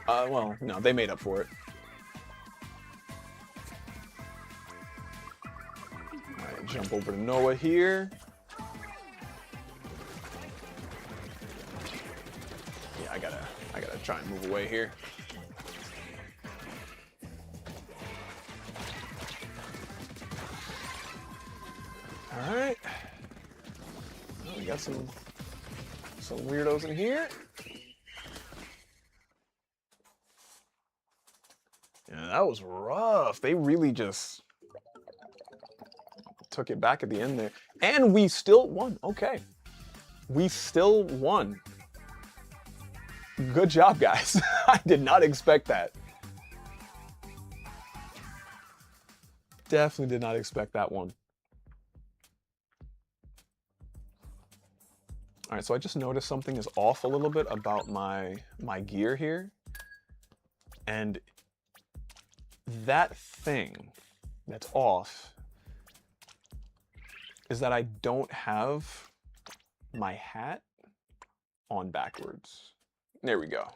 Well, no, they made up for it. Alright, jump over to Noah here. Yeah, I gotta try and move away here. Alright. Well, we got some weirdos in here. Yeah, that was rough. They really just took it back at the end there. And we still won. Okay. We still won. Good job, guys. I did not expect that. Definitely did not expect that one. All right, so I just noticed something is off a little bit about my gear here. And that thing that's off is that I don't have my hat on backwards. There we go.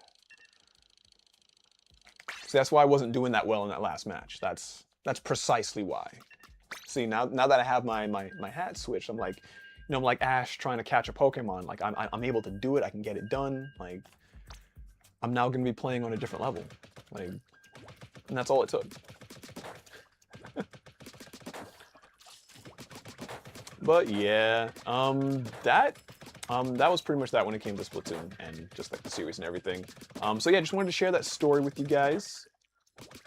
So that's why I wasn't doing that well in that last match. That's precisely why. See, now that I have my hat switched, I'm like, you know, I'm like Ash trying to catch a Pokemon. Like I'm able to do it. I can get it done. Like I'm now going to be playing on a different level. Like, and that's all it took. But yeah, that was pretty much that when it came to Splatoon and just like the series and everything. So yeah, just wanted to share that story with you guys.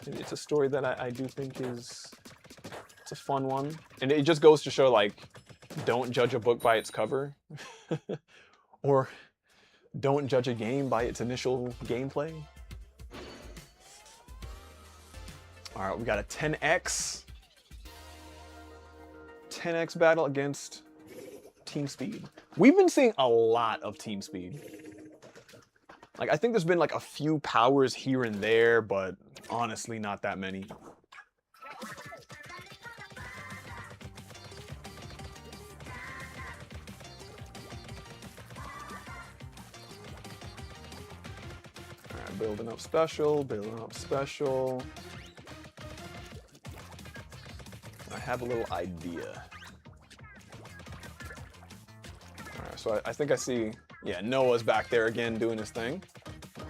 It's a story that I do think it's a fun one, and it just goes to show like, don't judge a book by its cover, or don't judge a game by its initial gameplay. All right, we got a 10x battle against Team Speed. We've been seeing a lot of Team Speed. Like, I think there's been like a few powers here and there, but honestly, not that many. All right, building up special, building up special. I have a little idea. All right, so I think I see, yeah, Noah's back there again doing his thing. All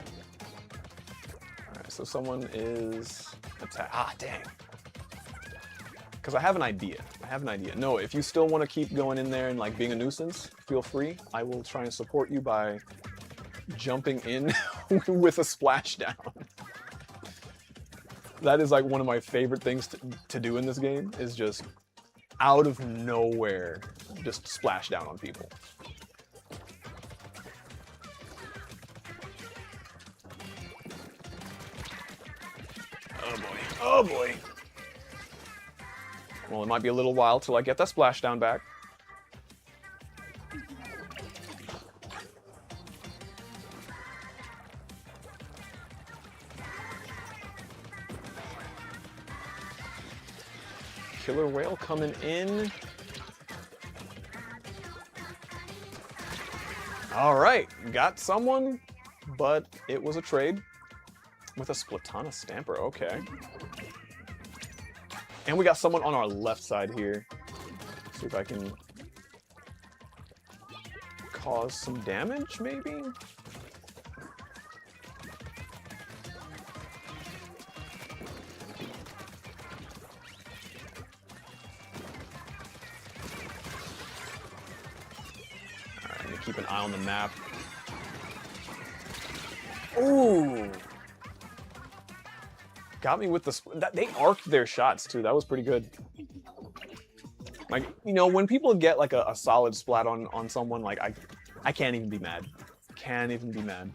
right, so someone is dang. Because I have an idea. Noah, if you still want to keep going in there and like being a nuisance, feel free. I will try and support you by jumping in with a splashdown. That is like one of my favorite things to do in this game, is just out of nowhere, just splash down on people. Oh boy, oh boy. Well, it might be a little while till I get that splashdown back. Killer whale coming in. All right, got someone, but it was a trade with a Splatana Stamper. Okay. And we got someone on our left side here. See if I can cause some damage, maybe? Keep an eye on the map. Ooh. Got me with they arced their shots too. That was pretty good. Like, you know, when people get like a solid splat on someone, like I can't even be mad. Can't even be mad.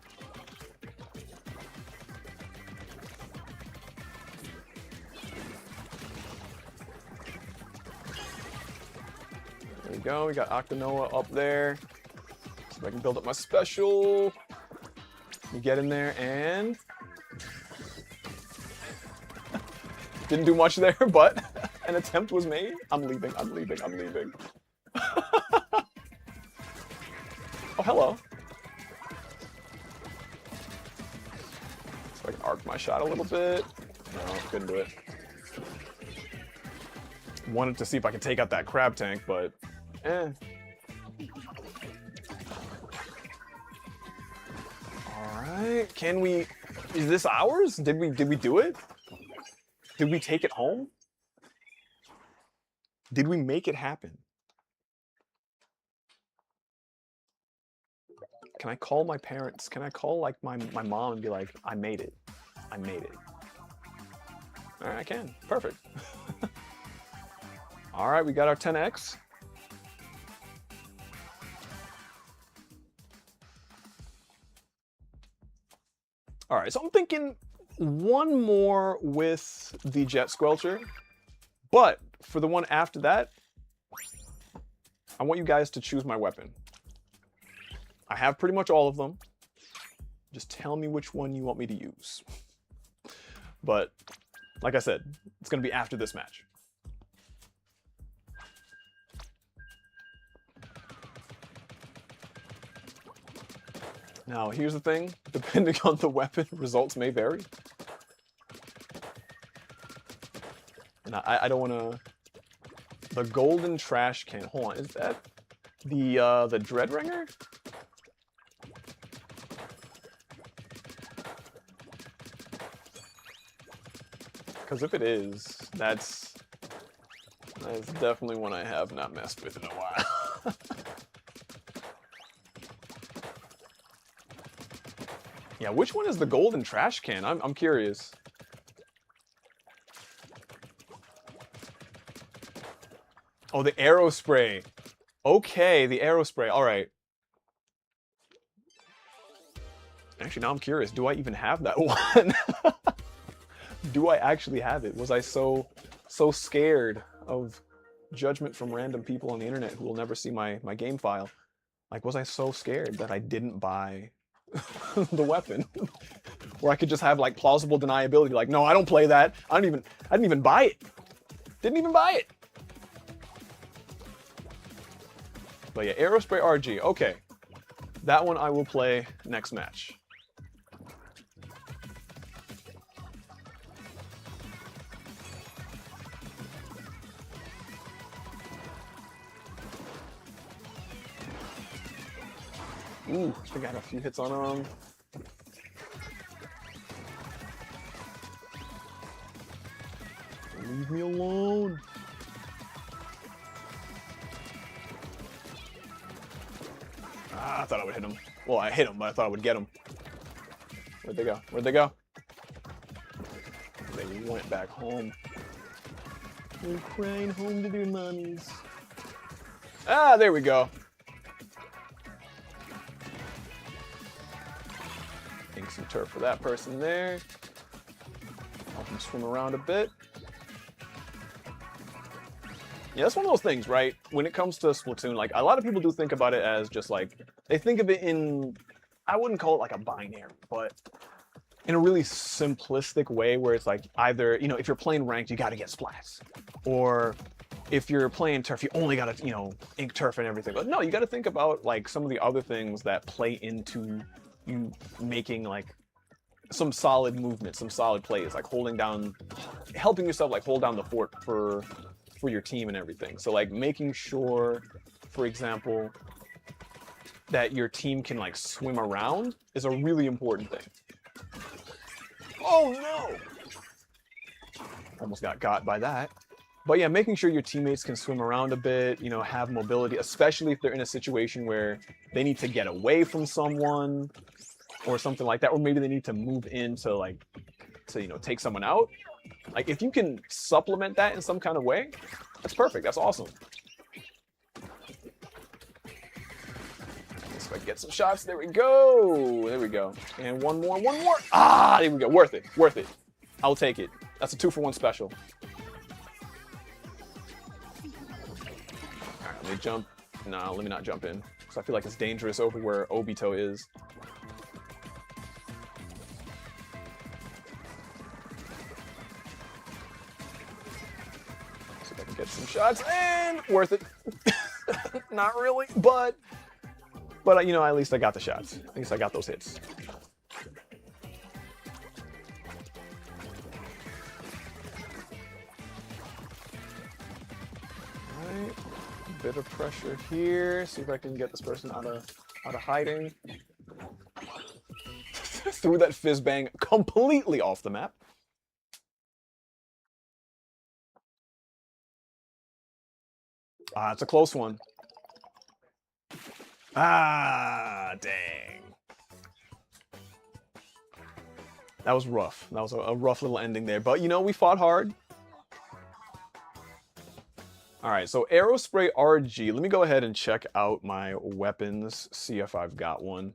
There we go. We got Octanoa up there. See if I can build up my special. We get in there and didn't do much there, but an attempt was made. I'm leaving. I'm leaving. I'm leaving. Oh, hello. So I can arc my shot a little bit. No, couldn't do it. Wanted to see if I could take out that crab tank, but eh. Alright, can we... Is this ours? Did we do it? Did we take it home? Did we make it happen? Can I call my parents? Can I call like my mom and be like, I made it. I made it. Alright, I can. Perfect. Alright, we got our 10x. Alright, so I'm thinking one more with the Jet Squelcher, but for the one after that, I want you guys to choose my weapon. I have pretty much all of them. Just tell me which one you want me to use. But, like I said, it's going to be after this match. Now, here's the thing. Depending on the weapon, results may vary. And I don't want to... The golden trash can. Hold on, is that the Dread Ringer? Because if it is, that's definitely one I have not messed with in a while. Yeah, which one is the golden trash can? I'm curious. Oh, the arrow spray. Okay, the arrow spray. All right. Actually, now I'm curious. Do I even have that one? Do I actually have it? Was I so scared of judgment from random people on the internet who will never see my game file? Like, was I so scared that I didn't buy the weapon? Where I could just have like plausible deniability, like, no, I don't play that. I didn't even buy it. Didn't even buy it. But yeah, Aerospray RG. Okay, that one I will play next match. Ooh, I got a few hits on him. Leave me alone. Ah, I thought I would hit him. Well, I hit him, but I thought I would get him. Where'd they go? Where'd they go? They went back home. They're crying home to their mommies. Ah, there we go. Getting some turf for that person there. Help him swim around a bit. Yeah, that's one of those things, right? When it comes to Splatoon, like, a lot of people do think about it as just like, they think of it in, I wouldn't call it like a binary, but in a really simplistic way where it's like either, you know, if you're playing ranked, you got to get splats. Or if you're playing turf, you only got to, you know, ink turf and everything. But no, you got to think about like some of the other things that play into you making like some solid movement, some solid plays, like holding down, helping yourself like hold down the fort for your team and everything. So like making sure, for example, that your team can like swim around is a really important thing. Oh no! Almost got by that. But yeah, making sure your teammates can swim around a bit, you know, have mobility, especially if they're in a situation where they need to get away from someone, or something like that, or maybe they need to move in to like to take someone out. Like if you can supplement that in some kind of way, that's perfect. That's awesome. Let's see if I can get some shots. There we go. There we go. And one more. Ah, there we go. Worth it. Worth it. I'll take it. That's a 2-for-1 special. All right, let me jump. No, let me not jump in, because I feel like it's dangerous over where Obito is. See if I can get some shots, and worth it. Not really, but at least I got the shots. At least I got those hits. Alright, a bit of pressure here. See if I can get this person out of hiding. Threw that fizz bang completely off the map. Ah, it's a close one. Ah, dang. That was rough. That was a rough little ending there. But, we fought hard. All right, so Aerospray RG. Let me go ahead and check out my weapons, see if I've got one.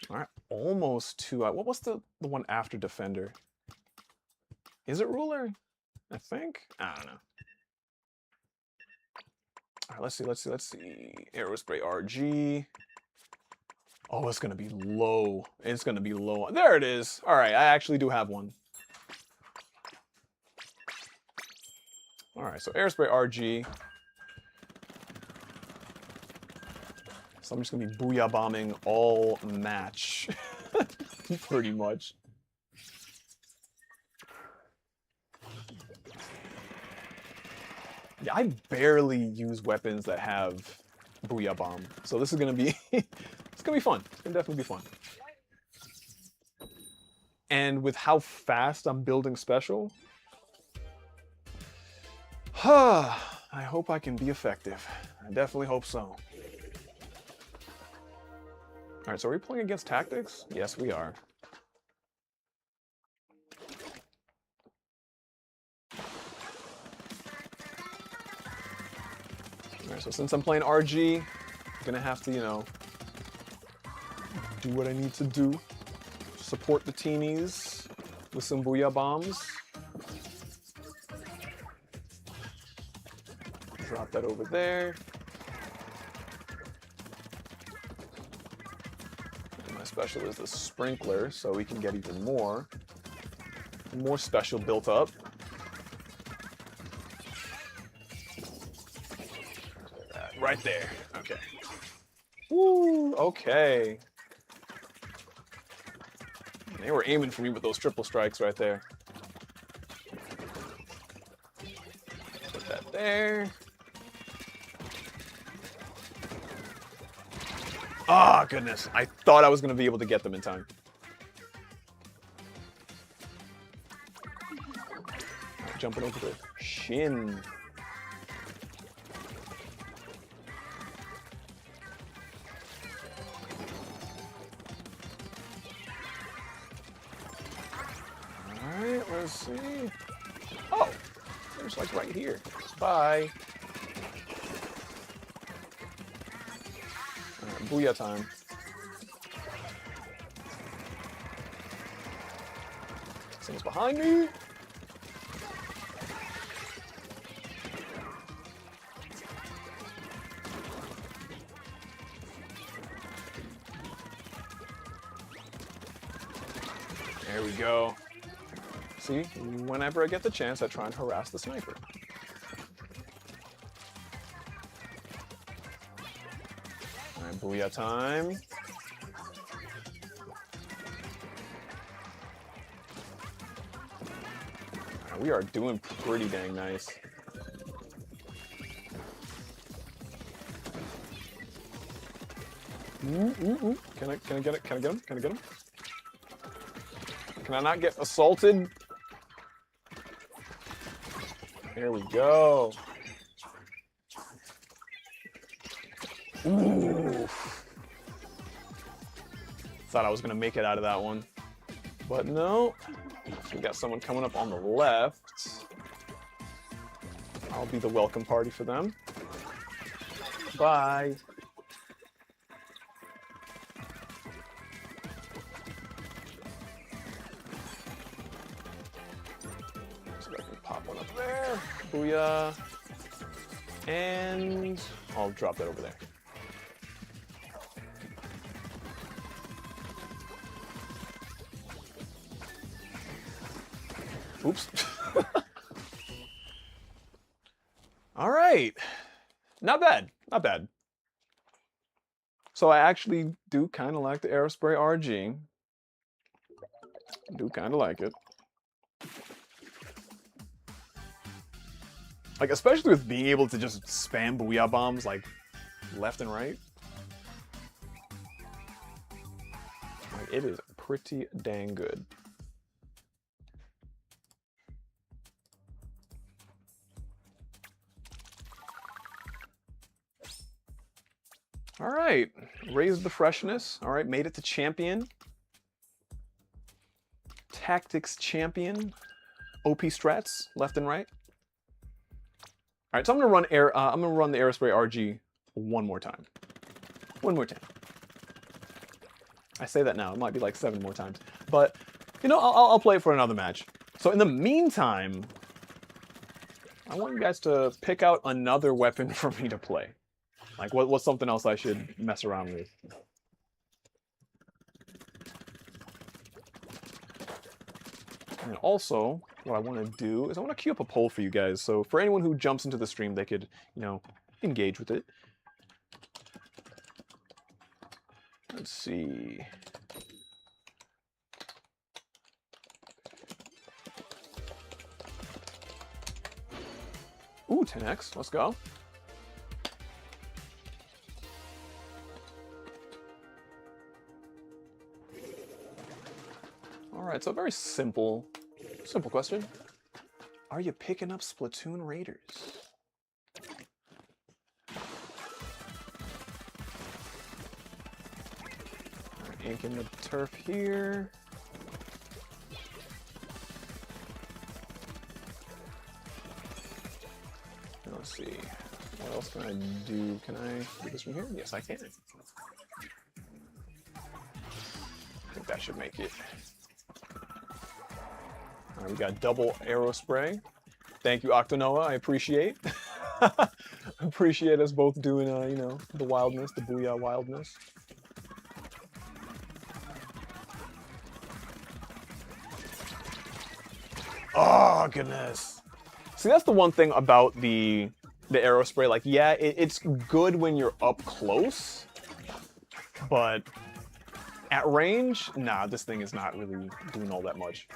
All right, almost 2. What was the one after Defender? Is it Ruler? I think. I don't know. All right, let's see. Aerospray RG. Oh, it's gonna be low. It's gonna be low. There it is. All right, I actually do have one. All right, so Aerospray RG. So I'm just gonna be booyah bombing all match, pretty much. Yeah, I barely use weapons that have booyah bomb, so this is gonna be it's gonna be fun. It's gonna definitely be fun. And with how fast I'm building special, I hope I can be effective. I definitely hope so. All right, so are we playing against Tactics? Yes, we are. All right, so since I'm playing RG, I'm gonna have to, do what I need to do. Support the teenies with some booyah bombs. Drop that over there. And my special is the sprinkler, so we can get even more special built up. Right there. Okay. Woo, okay. They were aiming for me with those triple strikes right there. Put that there. Ah, goodness. I thought I was going to be able to get them in time. Right, jumping over the shin. Let's see. Oh, there's like right here. Bye. All right, booyah time. Someone's behind me. There we go. See, whenever I get the chance, I try and harass the sniper. All right, booyah time. All right, we are doing pretty dang nice. Can I get it? Can I get him? Can I get him? Can I not get assaulted? There we go. Ooh. Thought I was gonna make it out of that one, but no. We got someone coming up on the left. I'll be the welcome party for them. Bye. So I can pop one up there. Booyah. And I'll drop that over there. Oops. All right. Not bad. Not bad. So I actually do kind of like the Aerospray RG. Do kind of like it. Like, especially with being able to just spam Booyah bombs, like, left and right. Like, it is pretty dang good. All right, raised the freshness. All right, made it to champion. Tactics champion. OP strats, left and right. All right, so I'm gonna run the Aerospray RG one more time. One more time. I say that now, it might be like 7 more times, but you know, I'll play it for another match. So in the meantime, I want you guys to pick out another weapon for me to play. Like, what's something else I should mess around with? And also, what I want to do is I want to queue up a poll for you guys. So for anyone who jumps into the stream, they could, you know, engage with it. Let's see. Ooh, 10x. Let's go. All right, so a very simple question. Are you picking up Splatoon Raiders? Right, inking the turf here. Let's see. What else can I do? Can I do this from here? Yes, I can. I think that should make it. All right, we got double Aerospray. Thank you, Octonoa. I appreciate. Appreciate us both doing, you know, the wildness, the Booyah wildness. Oh, goodness. See, that's the one thing about the Aerospray. Like, yeah, it's good when you're up close, but at range, nah, this thing is not really doing all that much.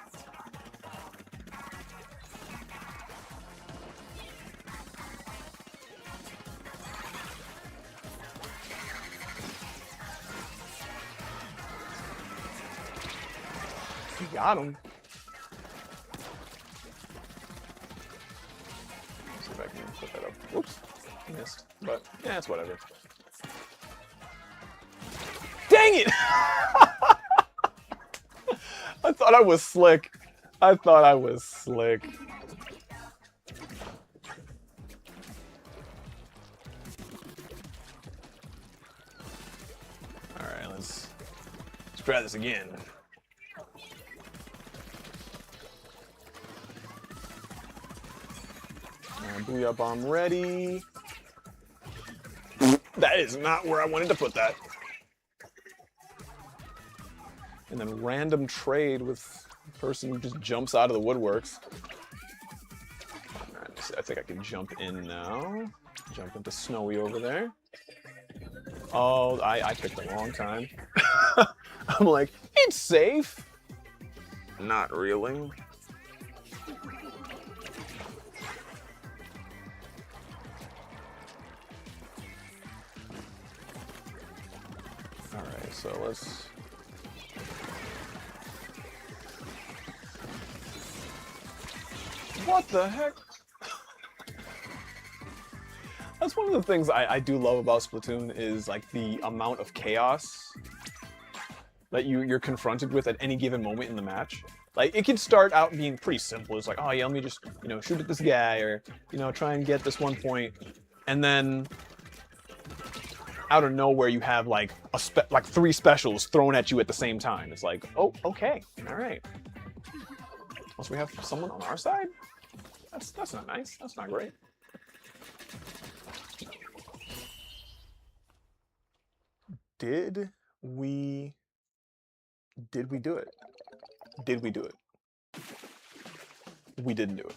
You got him. Let's see if I can put that up. Whoops, missed. But yeah, it's whatever. Dang it! I thought I was slick. I thought I was slick. All right, let's try this again. Booyah bomb ready. That is not where I wanted to put that. And then random trade with the person who just jumps out of the woodworks. All right, let's see. I think I can jump in now. Jump into Snowy over there. Oh, I picked the wrong time. I'm like, it's safe. Not really. Alright, so let's... What the heck? That's one of the things I do love about Splatoon is like the amount of chaos that you're confronted with at any given moment in the match. Like it can start out being pretty simple. It's like, oh yeah, let me just shoot at this guy or try and get this 1 point, and then out of nowhere you have like like 3 specials thrown at you at the same time. It's like, oh okay, all right. Unless we have someone on our side. That's not nice. That's not great. Did we do it? Did we do it? We didn't do it.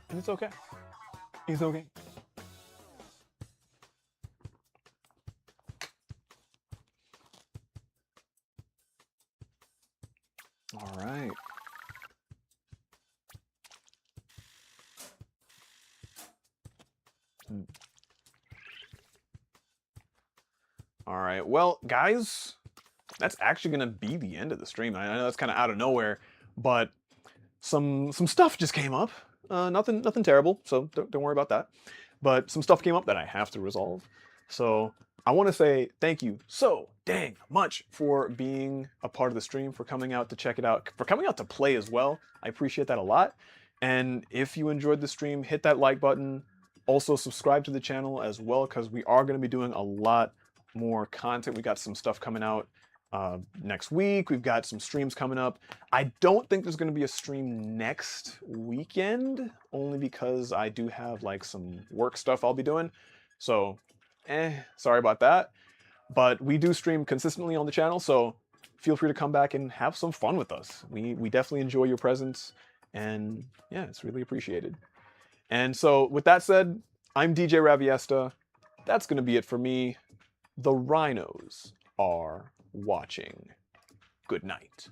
And it's okay. It's okay. All right. All right. Well, guys, that's actually going to be the end of the stream. I know that's kind of out of nowhere, but some stuff just came up. Nothing terrible, so don't worry about that. But some stuff came up that I have to resolve. So I want to say thank you so dang much for being a part of the stream, for coming out to check it out, for coming out to play as well. I appreciate that a lot. And if you enjoyed the stream, hit that like button. Also subscribe to the channel as well, because we are going to be doing a lot more content. We got some stuff coming out next week. We've got some streams coming up. I don't think there's going to be a stream next weekend, only because I do have like some work stuff I'll be doing. So, sorry about that. But we do stream consistently on the channel, so feel free to come back and have some fun with us. We definitely enjoy your presence, and yeah, it's really appreciated. And so, with that said, I'm DJ Raviesta. That's going to be it for me. The Rhinos are watching. Good night.